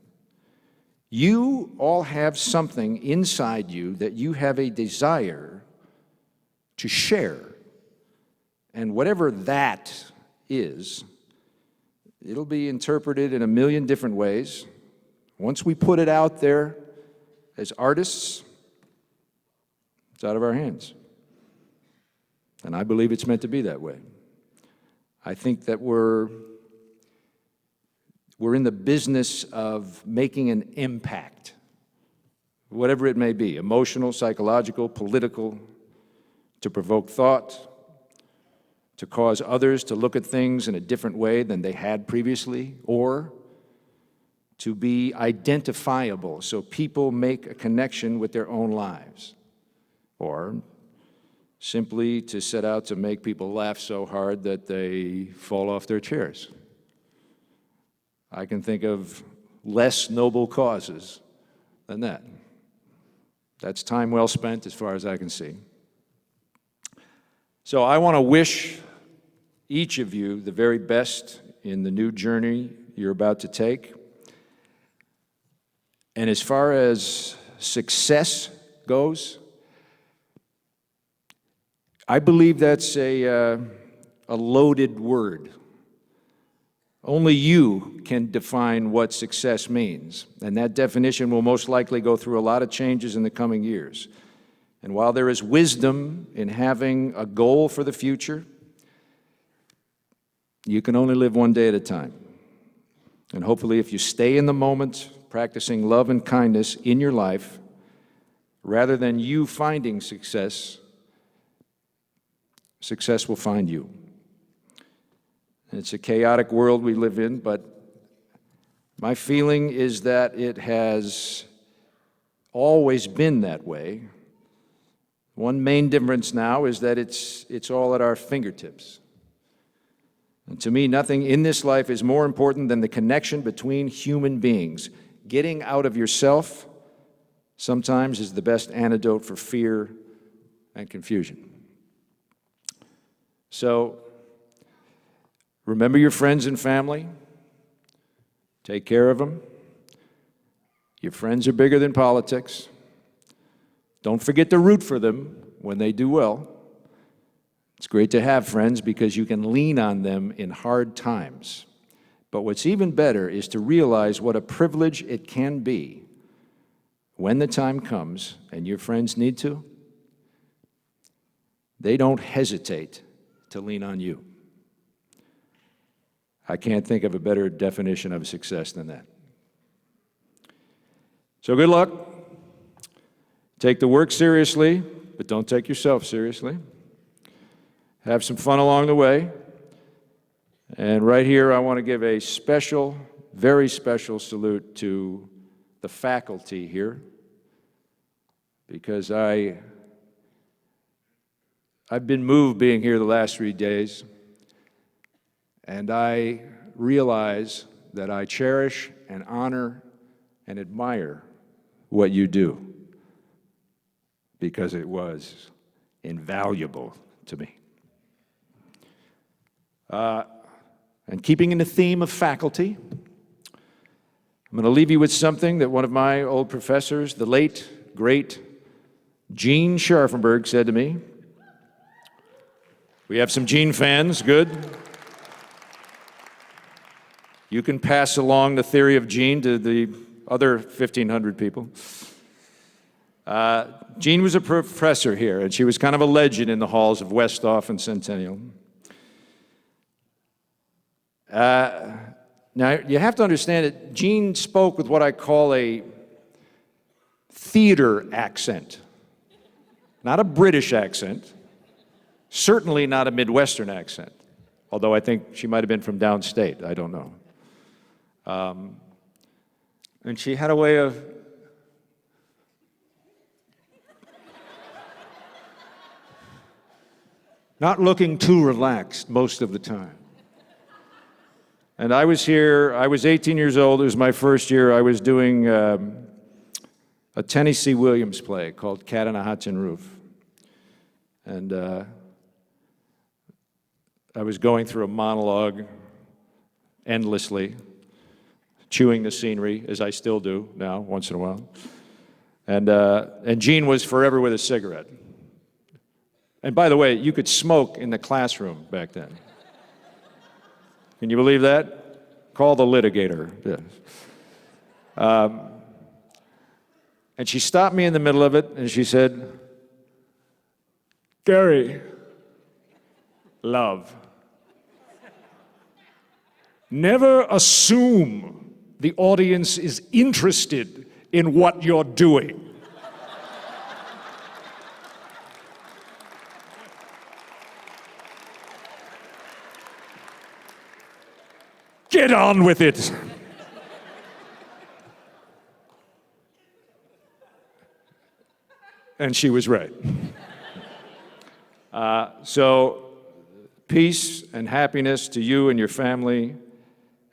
You all have something inside you that you have a desire to share. And whatever that is, it'll be interpreted in a million different ways. Once we put it out there as artists, it's out of our hands. And I believe it's meant to be that way. I think that we're in the business of making an impact, whatever it may be, emotional, psychological, political, to provoke thought, to cause others to look at things in a different way than they had previously, or to be identifiable so people make a connection with their own lives, or simply to set out to make people laugh so hard that they fall off their chairs. I can think of less noble causes than that. That's time well spent as far as I can see. So I want to wish each of you the very best in the new journey you're about to take. And as far as success goes, I believe that's a loaded word. Only you can define what success means, and that definition will most likely go through a lot of changes in the coming years. And while there is wisdom in having a goal for the future, you can only live one day at a time. And hopefully, if you stay in the moment, practicing love and kindness in your life, rather than you finding success, success will find you. It's a chaotic world we live in, but my feeling is that it has always been that way. One main difference now is that it's all at our fingertips. And to me, nothing in this life is more important than the connection between human beings. Getting out of yourself sometimes is the best antidote for fear and confusion. So, remember your friends and family. Take care of them. Your friends are bigger than politics. Don't forget to root for them when they do well. It's great to have friends because you can lean on them in hard times. But what's even better is to realize what a privilege it can be when the time comes and your friends need to. They don't hesitate to lean on you. I can't think of a better definition of success than that. So good luck. Take the work seriously, but don't take yourself seriously. Have some fun along the way. And right here, I want to give a special, very special salute to the faculty here, because I've been moved being here the last 3 days, and I realize that I cherish and honor and admire what you do, because it was invaluable to me. And keeping in the theme of faculty, I'm going to leave you with something that one of my old professors, the late, great Gene Scharfenberg, said to me. We have some Gene fans, good. You can pass along the theory of Gene to the other 1,500 people. Jean was a professor here, and she was kind of a legend in the halls of Westhoff and Centennial. Now, you have to understand that Jean spoke with what I call a theater accent. Not a British accent, certainly not a Midwestern accent, although I think she might have been from downstate, I don't know. And she had a way of not looking too relaxed most of the time. And I was here, I was 18 years old, it was my first year, I was doing a Tennessee Williams play called Cat on a Hot Tin Roof. And I was going through a monologue endlessly, chewing the scenery, as I still do now, once in a while. And Gene was forever with a cigarette. And by the way, you could smoke in the classroom back then. Can you believe that? Call the litigator. Yeah. And she stopped me in the middle of it, and she said, Gary, love. Never assume the audience is interested in what you're doing. Get on with it. And she was right. So, peace and happiness to you and your family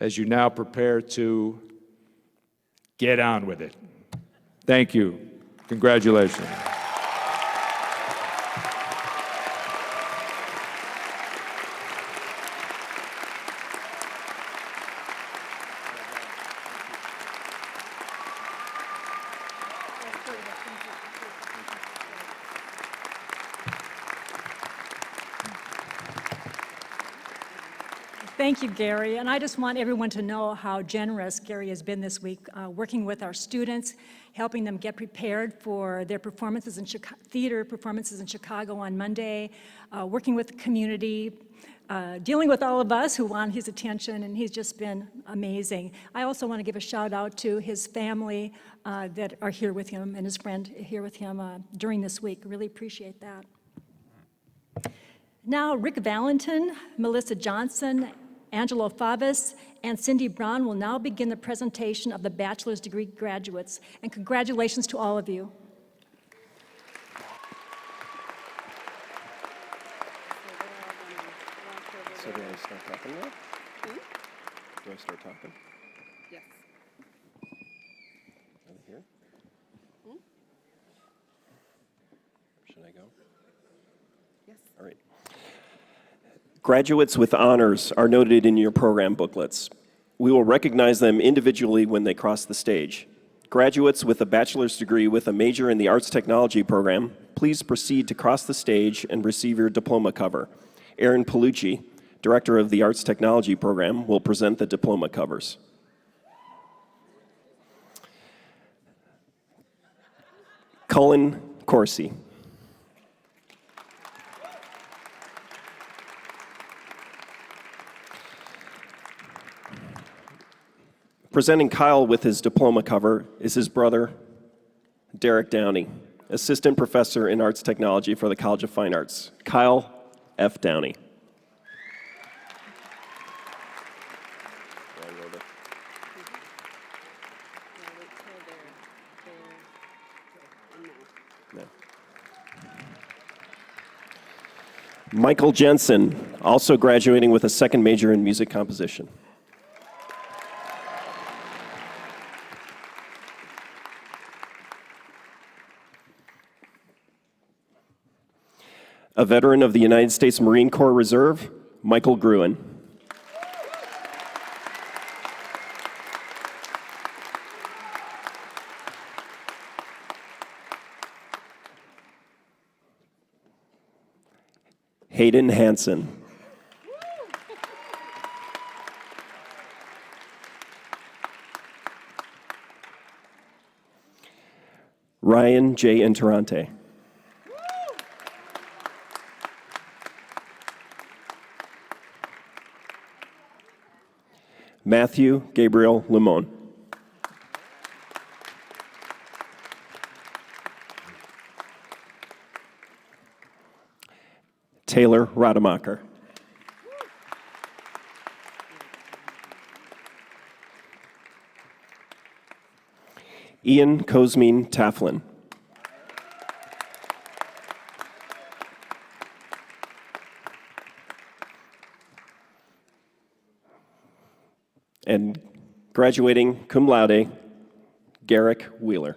as you now prepare to get on with it. Thank you. Congratulations. Thank you, Gary. And I just want everyone to know how generous Gary has been this week, working with our students, helping them get prepared for their performances in theater performances in Chicago on Monday, working with the community, dealing with all of us who want his attention, and he's just been amazing. I also want to give a shout out to his family that are here with him and his friend here with him during this week. Really appreciate that. Now, Rick Valentin, Melissa Johnson, Angelo Favas, and Cindy Brown will now begin the presentation of the bachelor's degree graduates. And congratulations to all of you. So do I start talking now? Do I start talking? Yes. Over here? Should I go? Yes. All right. Graduates with honors are noted in your program booklets. We will recognize them individually when they cross the stage. Graduates with a bachelor's degree with a major in the Arts Technology program, please proceed to cross the stage and receive your diploma cover. Aaron Palucci, Director of the Arts Technology program, will present the diploma covers. Cullen Corsi. Presenting Kyle with his diploma cover is his brother, Derek Downey, Assistant Professor in Arts Technology for the College of Fine Arts. Kyle F. Downey. Michael Jensen, also graduating with a second major in music composition. A veteran of the United States Marine Corps Reserve, Michael Gruen. Hayden Hansen. Ryan J. Interante. Matthew Gabriel Limon. Taylor Rademacher. Ian Kozmin Taflin. And graduating cum laude, Garrick Wheeler.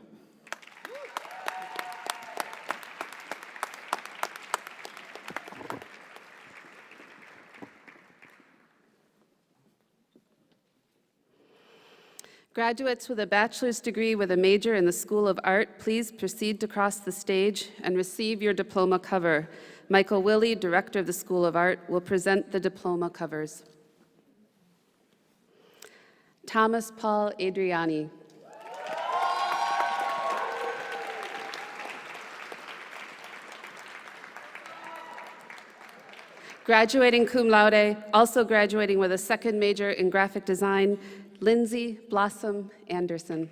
Graduates with a bachelor's degree with a major in the School of Art, please proceed to cross the stage and receive your diploma cover. Michael Willey, Director of the School of Art, will present the diploma covers. Thomas Paul Adriani. Graduating cum laude, also graduating with a second major in graphic design, Lindsay Blossom Anderson.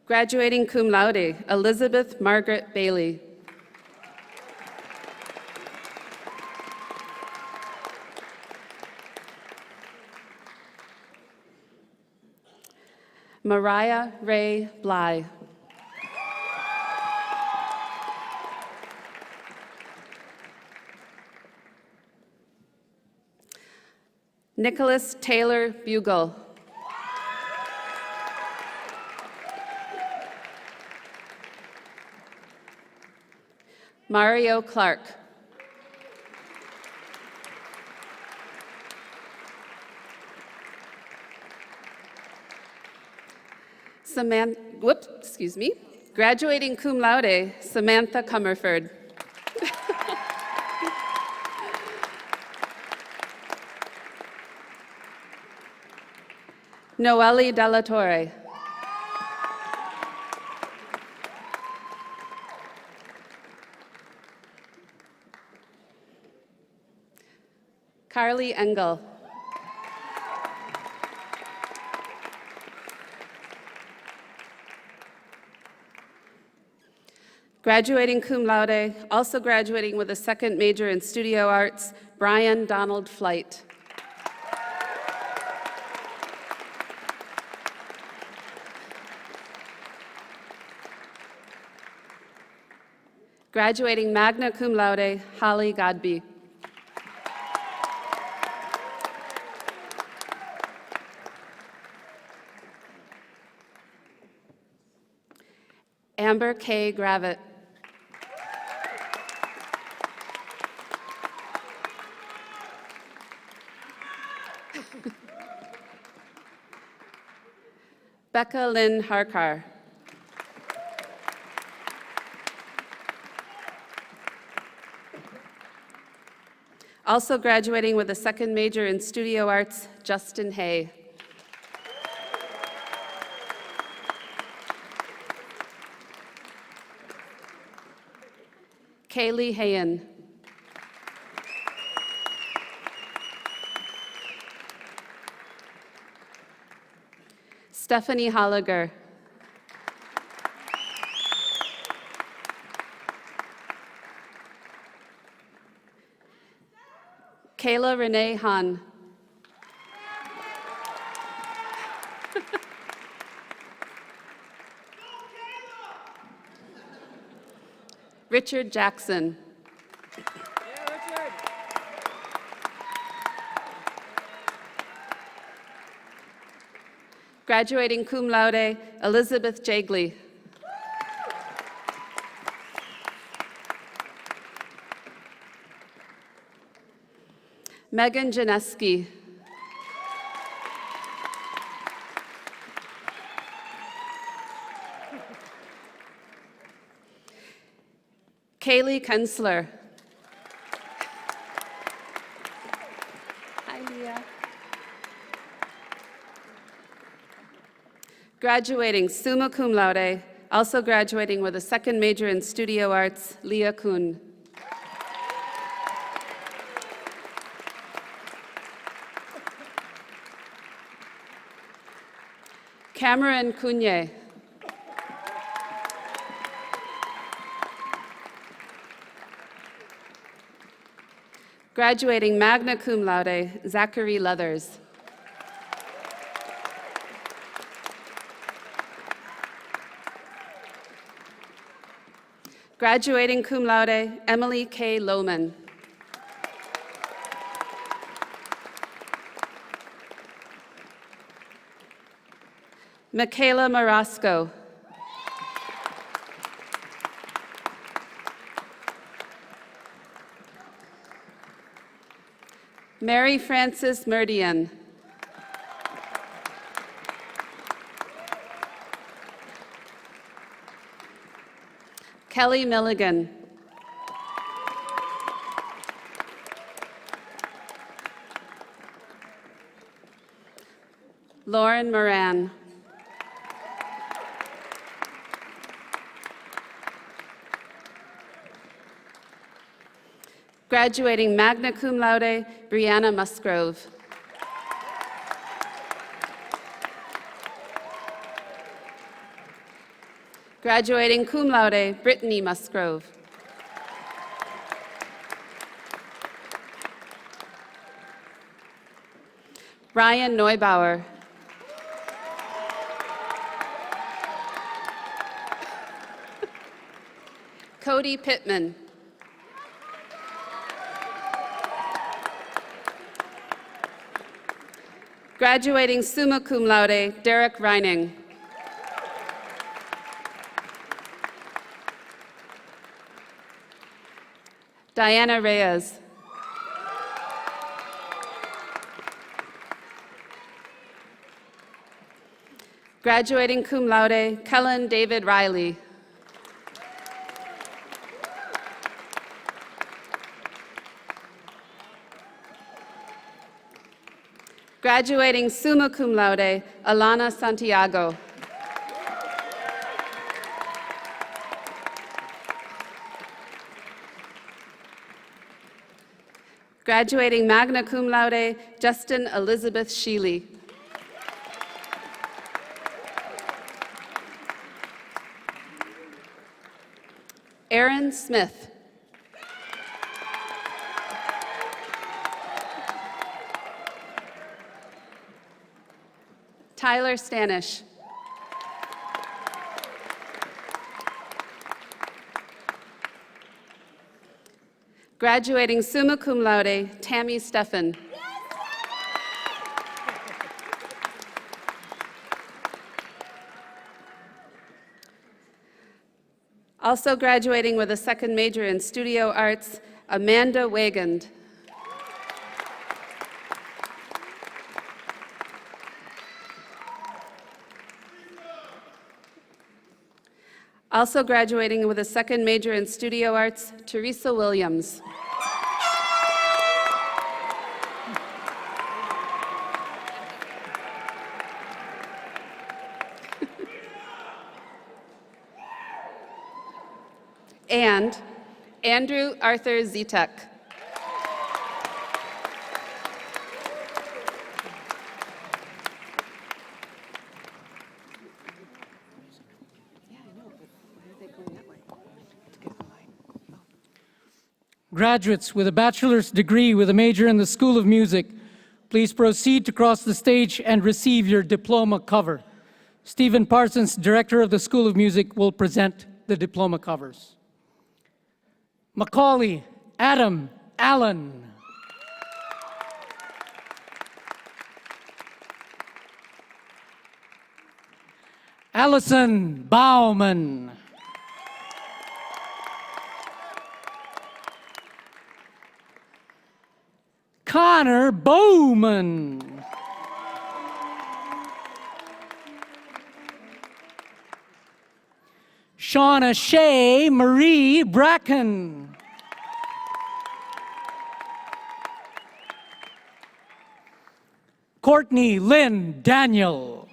Graduating cum laude, Elizabeth Margaret Bailey. Mariah Ray Bly. Nicholas Taylor Bugle. Mario Clark. Excuse me. Graduating cum laude, Samantha Comerford. Noelle Della Torre. Carly Engel. Graduating cum laude, also graduating with a second major in studio arts, Brian Donald Flight. Graduating magna cum laude, Holly Godby. Amber K. Gravitt. Becca Lynn Harkar. Also graduating with a second major in studio arts, Justin Hay. Kaylee Hayen. Stephanie Holliger. Kayla Renee Hahn. Richard Jackson. Graduating cum laude, Elizabeth Jagley. Megan Janeski. Kaylee Kensler. Hi, Leah. Graduating summa cum laude, also graduating with a second major in studio arts, Leah Kuhn. Cameron Cunye. Graduating magna cum laude, Zachary Leathers. Graduating cum laude, Emily K. Lohman. Michaela Marasco. Mary Frances Murdian. Kelly Milligan. Lauren Moran. Graduating magna cum laude, Brianna Musgrove. Graduating cum laude, Brittany Musgrove. Ryan Neubauer. Cody Pittman. Graduating summa cum laude, Derek Reining. Diana Reyes. Graduating cum laude, Kellen David Riley. Graduating summa cum laude, Alana Santiago. Graduating magna cum laude, Justin Elizabeth Sheely. Aaron Smith. Tyler Stanish. Graduating summa cum laude, Tammy Steffen. Also graduating with a second major in studio arts, Amanda Wagand. Also graduating with a second major in studio arts, Teresa Williams. And Andrew Arthur Zitek. Graduates with a bachelor's degree with a major in the School of Music, please proceed to cross the stage and receive your diploma cover. Stephen Parsons, Director of the School of Music, will present the diploma covers. Macaulay Adam Allen. Allison Bauman. Connor Bowman. Shauna Shea Marie Bracken. Courtney Lynn Daniel.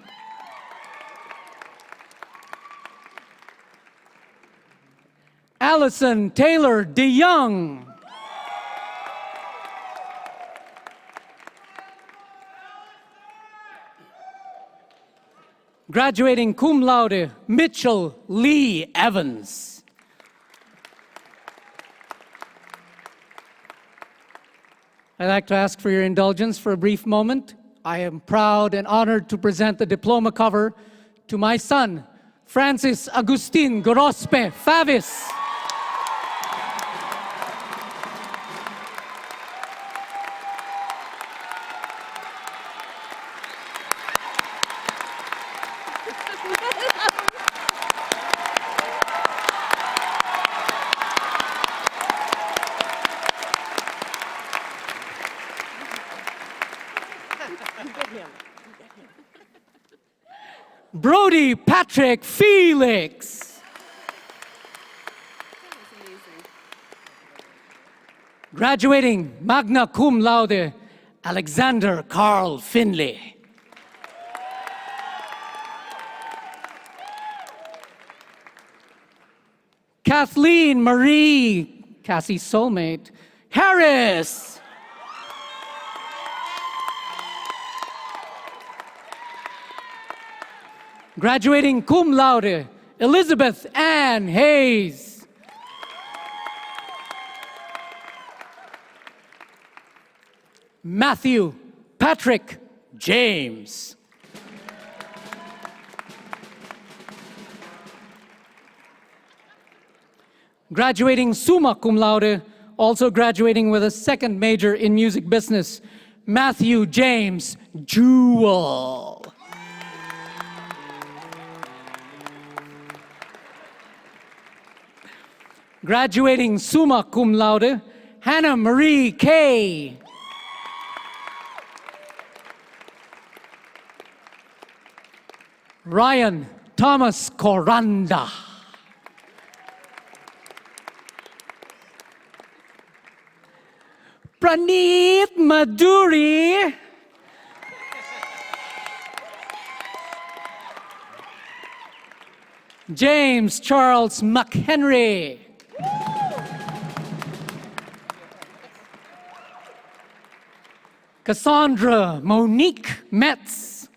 Allison Taylor DeYoung. Graduating cum laude, Mitchell Lee Evans. I'd like to ask for your indulgence for a brief moment. I am proud and honored to present the diploma cover to my son, Francis Agustin Gorospe Favis. Brody Patrick Felix. Graduating magna cum laude, Alexander Carl Finley. Kathleen Marie, Cassie's soulmate, Harris. Graduating cum laude, Elizabeth Ann Hayes. Matthew Patrick James. Graduating summa cum laude, also graduating with a second major in music business, Matthew James Jewell. Graduating summa cum laude, Hannah Marie Kay. Ryan Thomas Coranda. Praneeth Maduri. James Charles McHenry. Cassandra Monique Metz.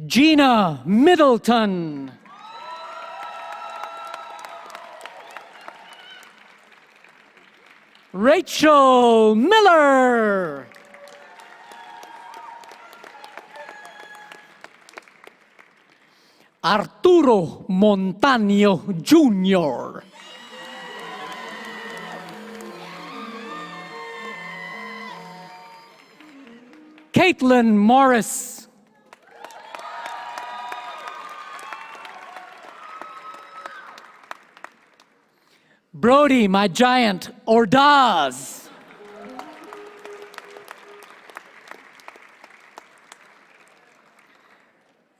Gina Middleton. Rachel Miller. Arturo Montaño Jr. Caitlin Morris. Brody, my giant, Ordaz.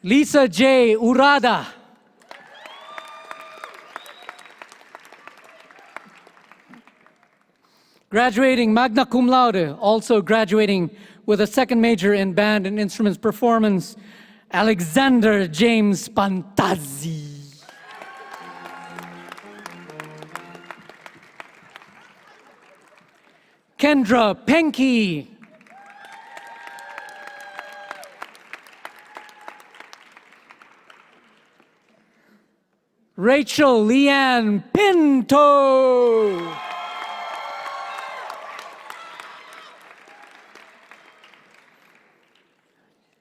Lisa J. Urada. Graduating magna cum laude, also graduating with a second major in band and instruments performance, Alexander James Pantazzi. Kendra Penke. Rachel Leanne Pinto.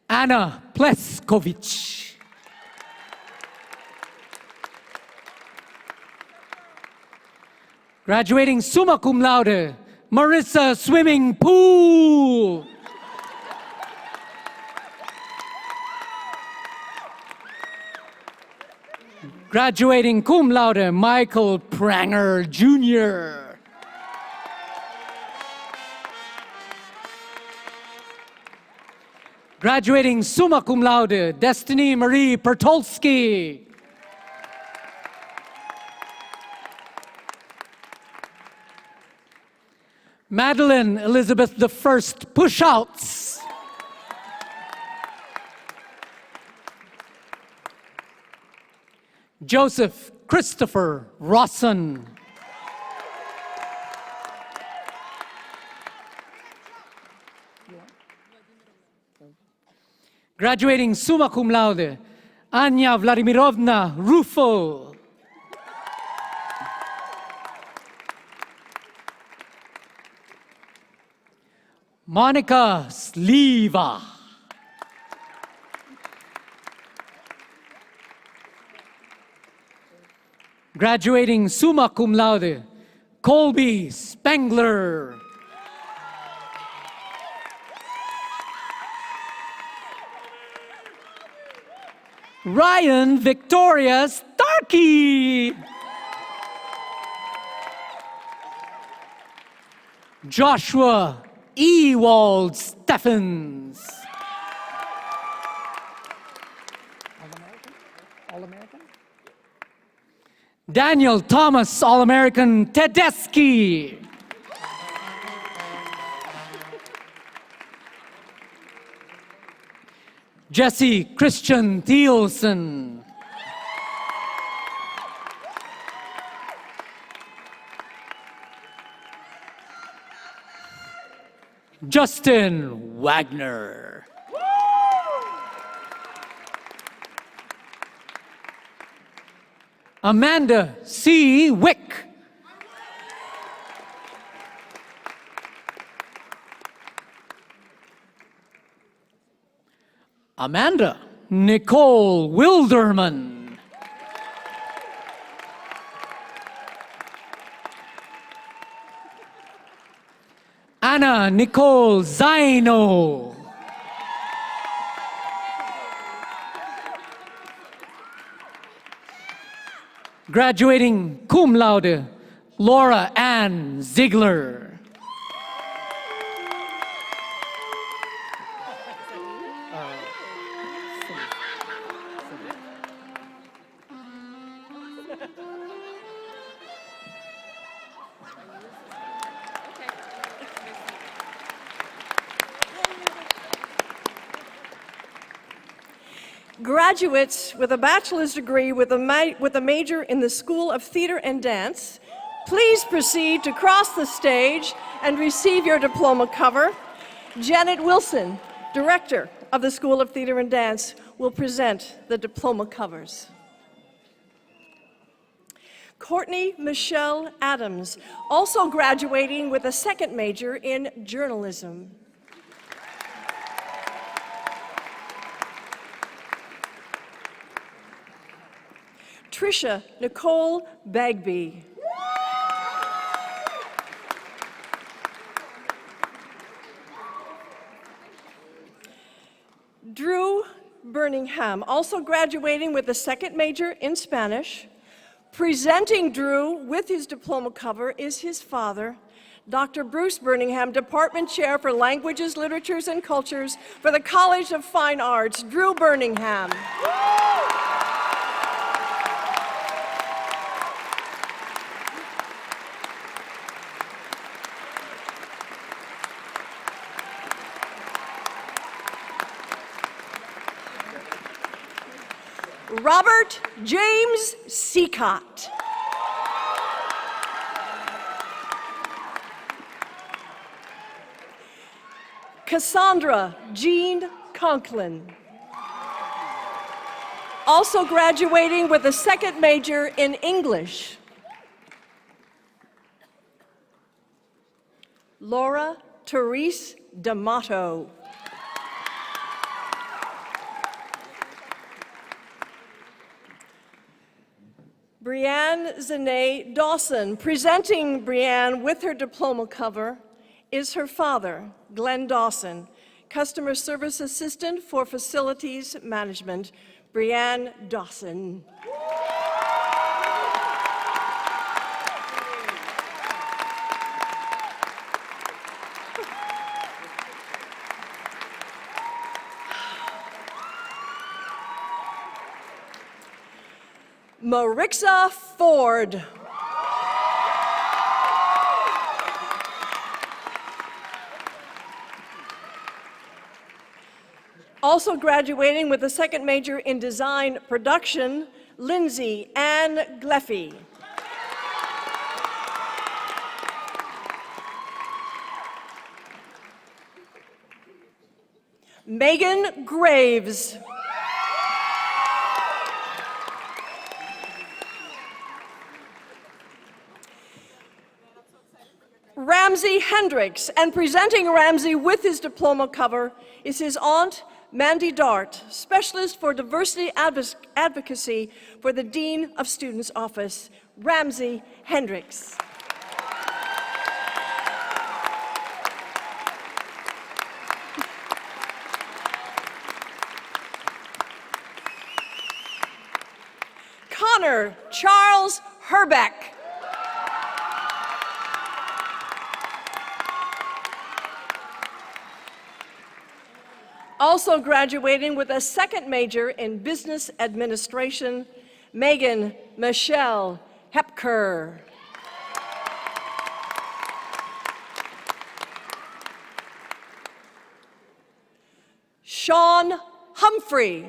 Anna Pleskovich. Graduating summa cum laude, Marissa Swimming Pool. Graduating cum laude, Michael Pranger Jr. Graduating summa cum laude, Destiny Marie Pertolsky. Madeline Elizabeth I Pushouts. Joseph Christopher Rawson. Graduating summa cum laude, Anya Vladimirovna Rufo. Monica Sliva. Graduating summa cum laude, Colby Spengler. Ryan Victoria Starkey. Joshua Ewald Steffens. All-American? Daniel Thomas All-American Tedeschi. Jesse Christian Thielsen. Justin Wagner. Amanda C. Wick. Amanda Nicole Wilderman. Anna Nicole Zaino. Graduating cum laude, Laura Ann Ziegler. Graduates with a bachelor's degree with a major in the School of Theater and Dance, please proceed to cross the stage and receive your diploma cover. Janet Wilson, Director of the School of Theater and Dance, will present the diploma covers. Courtney Michelle Adams, also graduating with a second major in journalism. Tricia Nicole Bagby. Drew Birmingham, also graduating with a second major in Spanish. Presenting Drew with his diploma cover is his father, Dr. Bruce Birmingham, Department Chair for Languages, Literatures, and Cultures for the College of Fine Arts. Drew Birmingham. Robert James Seacott. Cassandra Jean Conklin. Also graduating with a second major in English. Laura Therese D'Amato. Brianne Zane Dawson. Presenting Brianne with her diploma cover is her father, Glenn Dawson, Customer Service Assistant for Facilities Management. Brianne Dawson. Marixa Ford. Also graduating with a second major in design production, Lindsay Ann Gleffy. Megan Graves. Ramsey Hendricks, and presenting Ramsey with his diploma cover is his aunt, Mandy Dart, Specialist for Diversity Advocacy for the Dean of Students Office. Ramsey Hendricks. Connor Charles Herbeck. Also graduating with a second major in business administration, Megan Michelle Hepker. Sean Humphrey.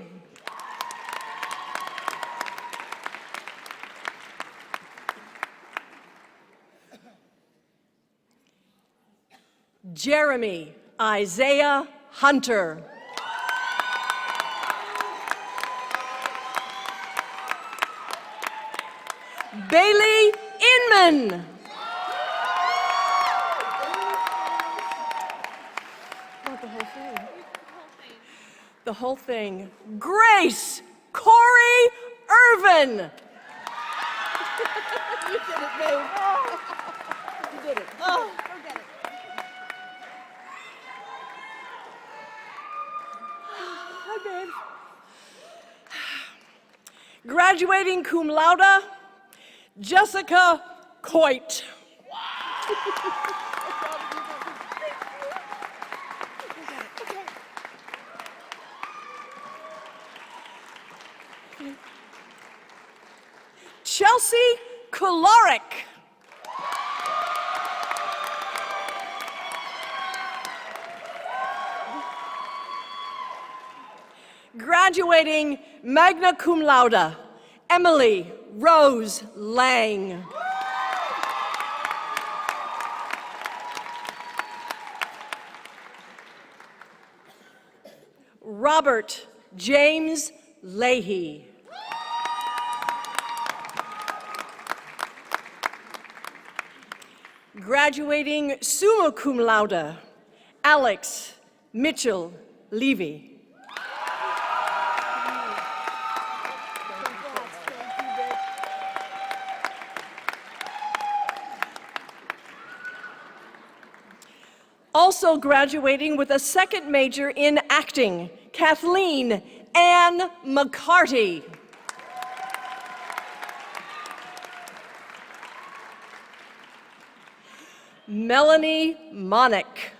Jeremy Isaiah Hunter. Bailey Inman. Not the whole thing. The whole thing. Grace Corey Irvin. You did it, babe. You did it. Oh, forget it. Hi, babe. Graduating cum laude, Jessica Coit. Chelsea Kolaric. Graduating magna cum laude, Emily Rose Lang. Robert James Leahy. Graduating summa cum laude, Alex Mitchell Levy. Also graduating with a second major in acting, Kathleen Ann McCarty. Melanie Monick.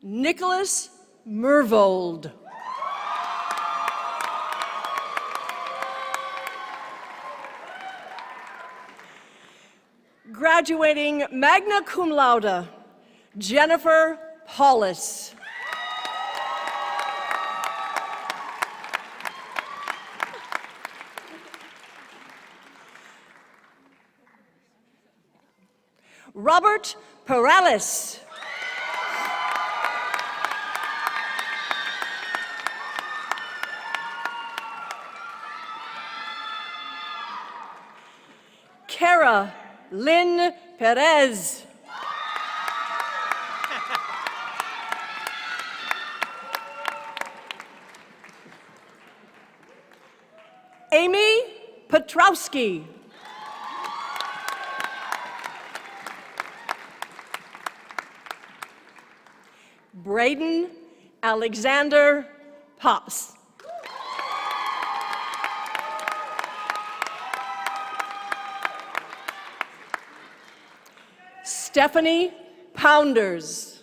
Nicholas Mervold. Graduating magna cum laude, Jennifer Paulus. Robert Perales. Kara Lynn Perez. Amy Petrowski. Braden Alexander Pops. Stephanie Pounders.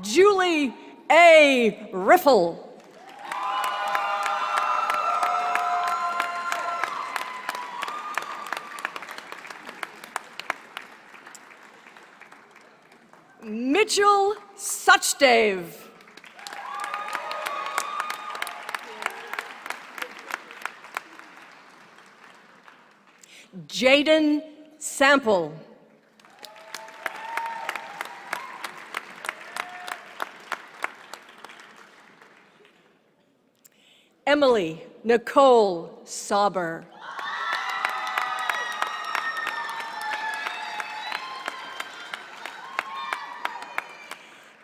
Julie A. Riffle. Mitchell Suchdave. Jaden Sample. Emily Nicole Sauber.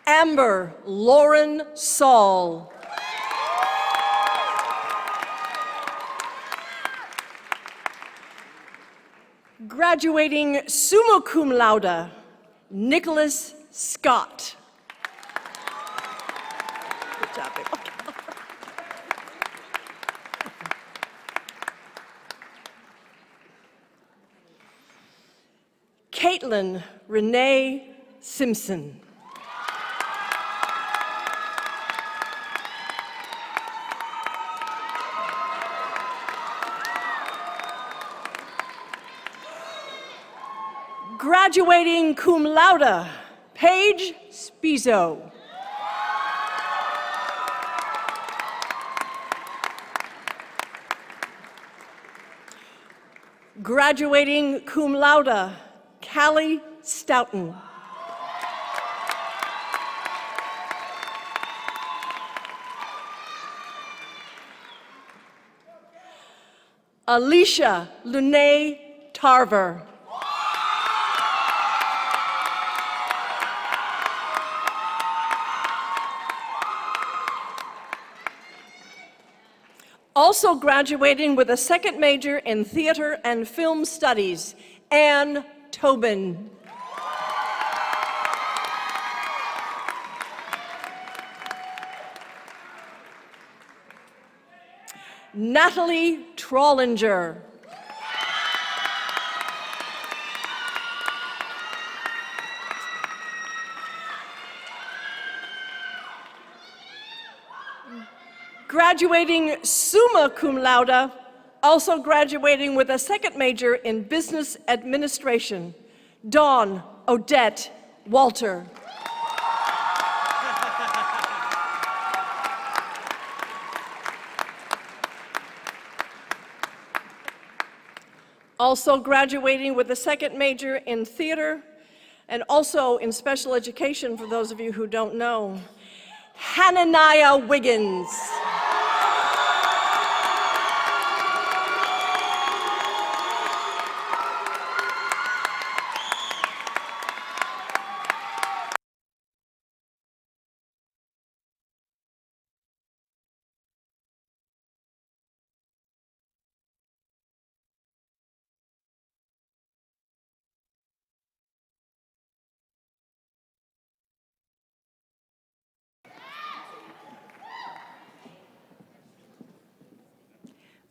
Amber Lauren Saul. Graduating summa cum laude, Nicholas Scott. Good job, babe. Okay. Caitlin Renee Simpson. Graduating cum laude, Paige Spizo. Graduating cum laude, Callie Stoughton. Alicia Lunae Tarver. Also graduating with a second major in theater and film studies, Ann Tobin. Natalie Trollinger. Graduating summa cum laude, also graduating with a second major in business administration, Dawn Odette Walter. Also graduating with a second major in theater and also in special education, for those of you who don't know, Hananiah Wiggins.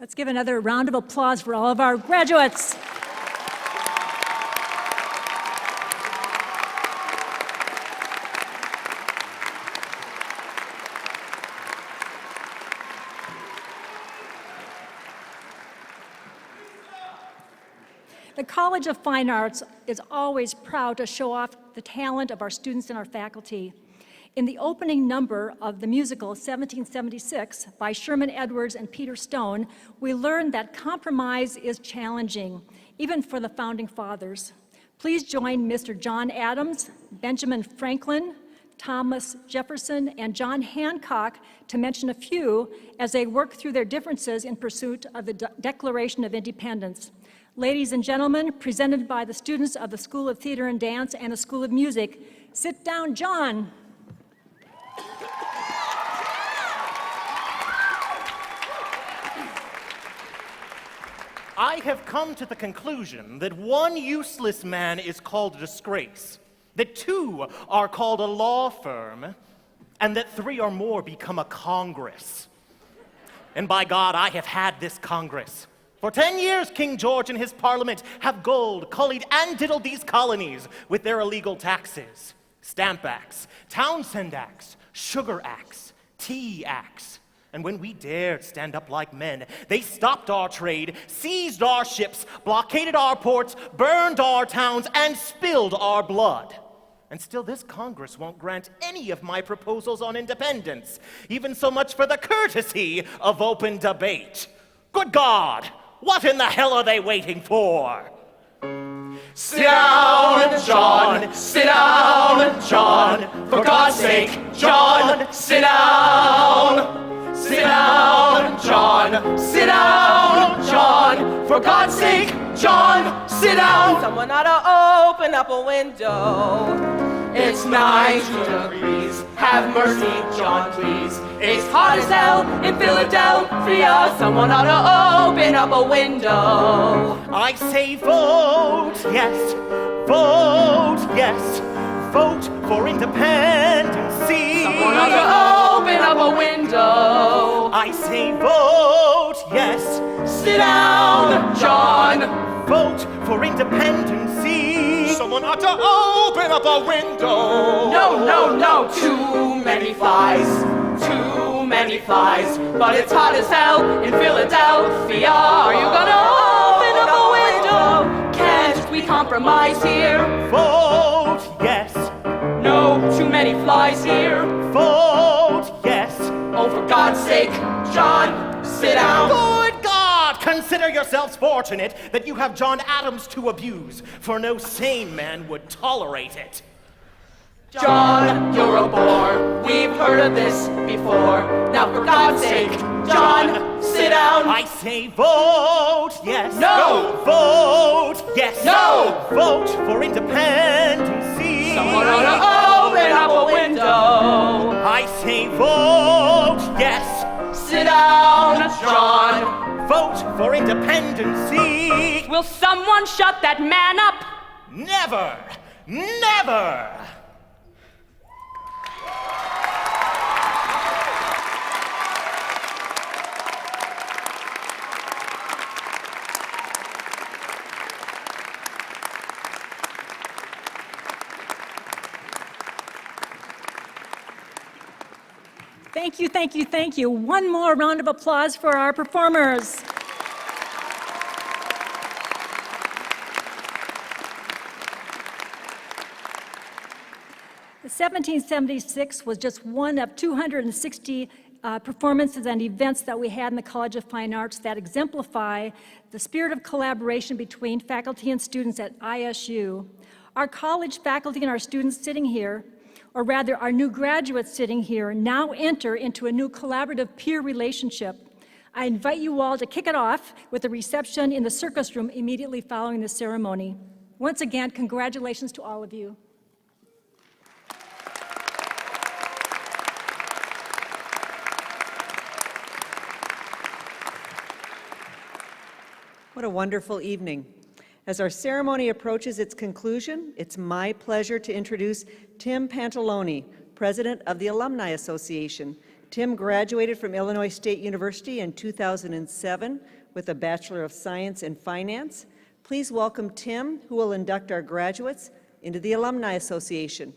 Let's give another round of applause for all of our graduates. The College of Fine Arts is always proud to show off the talent of our students and our faculty. In the opening number of the musical 1776 by Sherman Edwards and Peter Stone, we learned that compromise is challenging, even for the Founding Fathers. Please join Mr. John Adams, Benjamin Franklin, Thomas Jefferson, and John Hancock to mention a few as they work through their differences in pursuit of the Declaration of Independence. Ladies and gentlemen, presented by the students of the School of Theater and Dance and the School of Music, sit down, John. I have come to the conclusion that one useless man is called a disgrace, that two are called a law firm, and that three or more become a Congress. And by God, I have had this Congress. For 10 years, King George and his parliament have gulled, cullied, and diddled these colonies with their illegal taxes. Stamp Acts, Townsend Acts, Sugar Acts, Tea Acts. And when we dared stand up like men, they stopped our trade, seized our ships, blockaded our ports, burned our towns, and spilled our blood. And still this Congress won't grant any of my proposals on independence, even so much for the courtesy of open debate. Good God, what in the hell are they waiting for? Sit down, John. Sit down, John. For God's sake, John, sit down. Sit down, John. Sit down, John. For God's sake, John, sit down. Someone ought to open up a window. It's 90 degrees. Have mercy, John, please. It's hot as hell in Philadelphia. Someone ought to open up a window. I say vote yes, vote yes, vote for independency. Someone ought to open up a window. I say vote yes, Sit down, John. vote for independency. Someone ought to open up a window. No, no, no, too many flies. Too many flies. But it's hot as hell in Philadelphia. Are you gonna open up a window? Can't we compromise here? Vote yes, No, too many flies here. vote yes. Oh, for God's sake, John, sit down. Good God! Consider yourselves fortunate that you have John Adams to abuse, for no sane man would tolerate it. John, you're a bore. We've heard of this before. Now, for God's sake, John, sit down. I say vote yes. No. Vote yes. No. Vote for independency. Someone ought to open up a window. I say vote yes. Sit down, John. Vote for independency. Will someone shut that man up? Never. Never. Thank you, thank you, thank you. One more round of applause for our performers. The 1776 was just one of 260 performances and events that we had in the College of Fine Arts that exemplify the spirit of collaboration between faculty and students at ISU. Our college faculty and our students sitting here, or rather our new graduates sitting here, now enter into a new collaborative peer relationship. I invite you all to kick it off with a reception in the circus room immediately following the ceremony. Once again, congratulations to all of you. What a wonderful evening. As our ceremony approaches its conclusion, it's my pleasure to introduce Tim Pantalone, President of the Alumni Association. Tim graduated from Illinois State University in 2007 with a Bachelor of Science in Finance. Please welcome Tim, who will induct our graduates into the Alumni Association.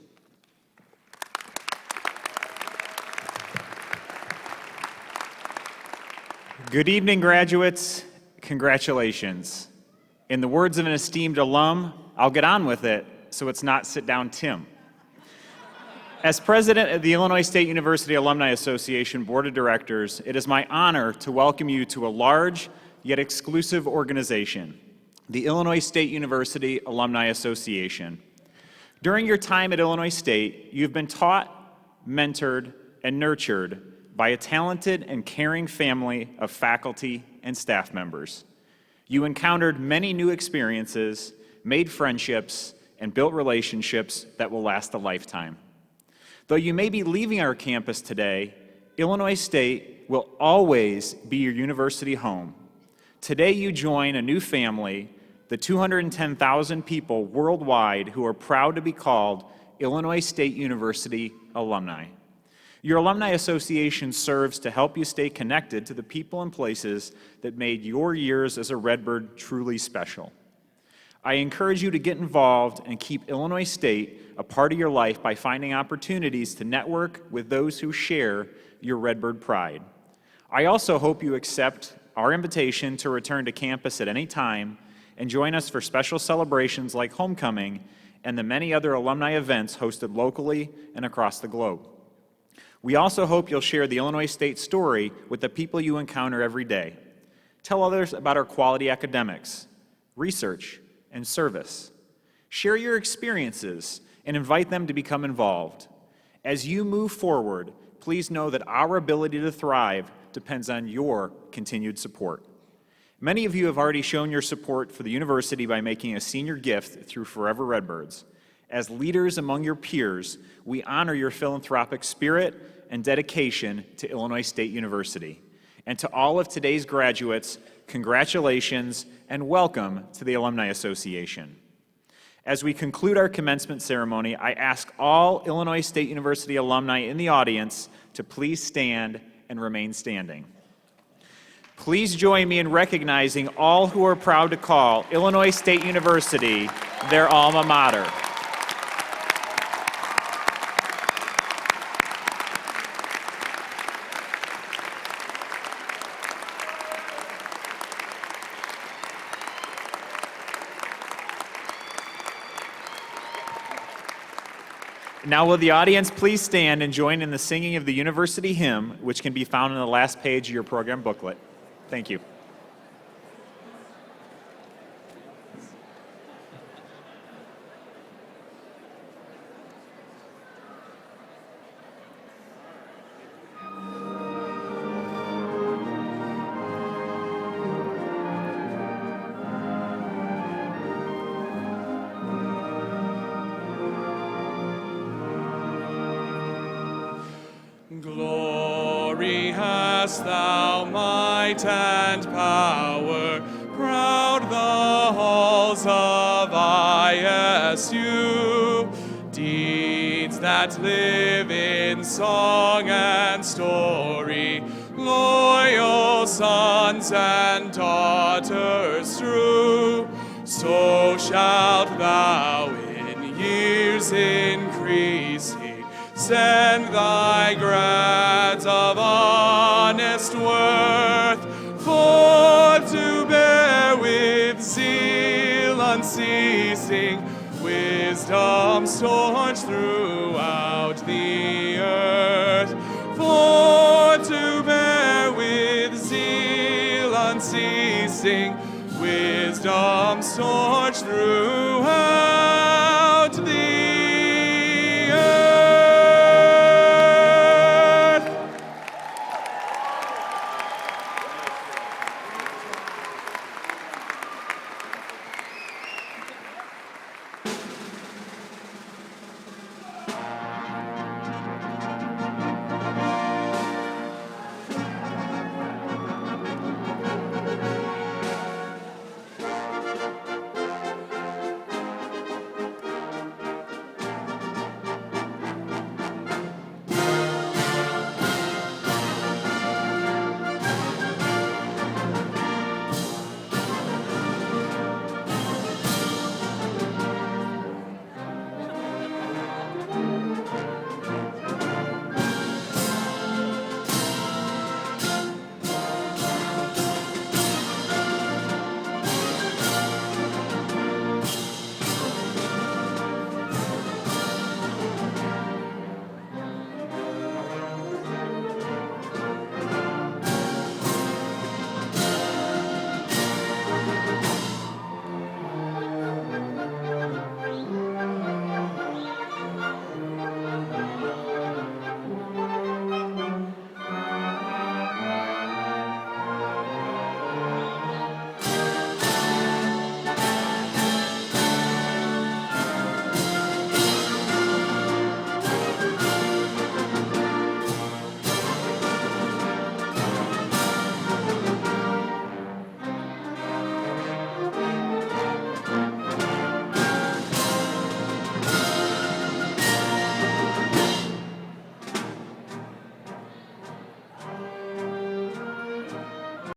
Good evening, graduates. Congratulations. In the words of an esteemed alum, I'll get on with it, so it's not sit down Tim. As president of the Illinois State University Alumni Association Board of Directors, it is my honor to welcome you to a large yet exclusive organization, the Illinois State University Alumni Association. During your time at Illinois State, you've been taught, mentored, and nurtured by a talented and caring family of faculty and staff members. You encountered many new experiences, made friendships, and built relationships that will last a lifetime. Though you may be leaving our campus today, Illinois State will always be your university home. Today you join a new family, the 210,000 people worldwide who are proud to be called Illinois State University alumni. Your Alumni Association serves to help you stay connected to the people and places that made your years as a Redbird truly special. I encourage you to get involved and keep Illinois State a part of your life by finding opportunities to network with those who share your Redbird pride. I also hope you accept our invitation to return to campus at any time and join us for special celebrations like homecoming and the many other alumni events hosted locally and across the globe. We also hope you'll share the Illinois State story with the people you encounter every day. Tell others about our quality academics, research, and service. Share your experiences and invite them to become involved. As you move forward, please know that our ability to thrive depends on your continued support. Many of you have already shown your support for the university by making a senior gift through Forever Redbirds. As leaders among your peers, we honor your philanthropic spirit and dedication to Illinois State University. And to all of today's graduates, congratulations and welcome to the Alumni Association. As we conclude our commencement ceremony, I ask all Illinois State University alumni in the audience to please stand and remain standing. Please join me in recognizing all who are proud to call Illinois State University their alma mater. Now will the audience please stand and join in the singing of the university hymn, which can be found on the last page of your program booklet. Thank you. Glory hast thou, might and power, proud the halls of ISU. Deeds that live in song and story, loyal sons and daughters true. So shalt thou in years increasing Send thy grads of honest worth, for to bear with zeal unceasing wisdom's torch throughout the earth. For to bear with zeal unceasing wisdom's torch throughout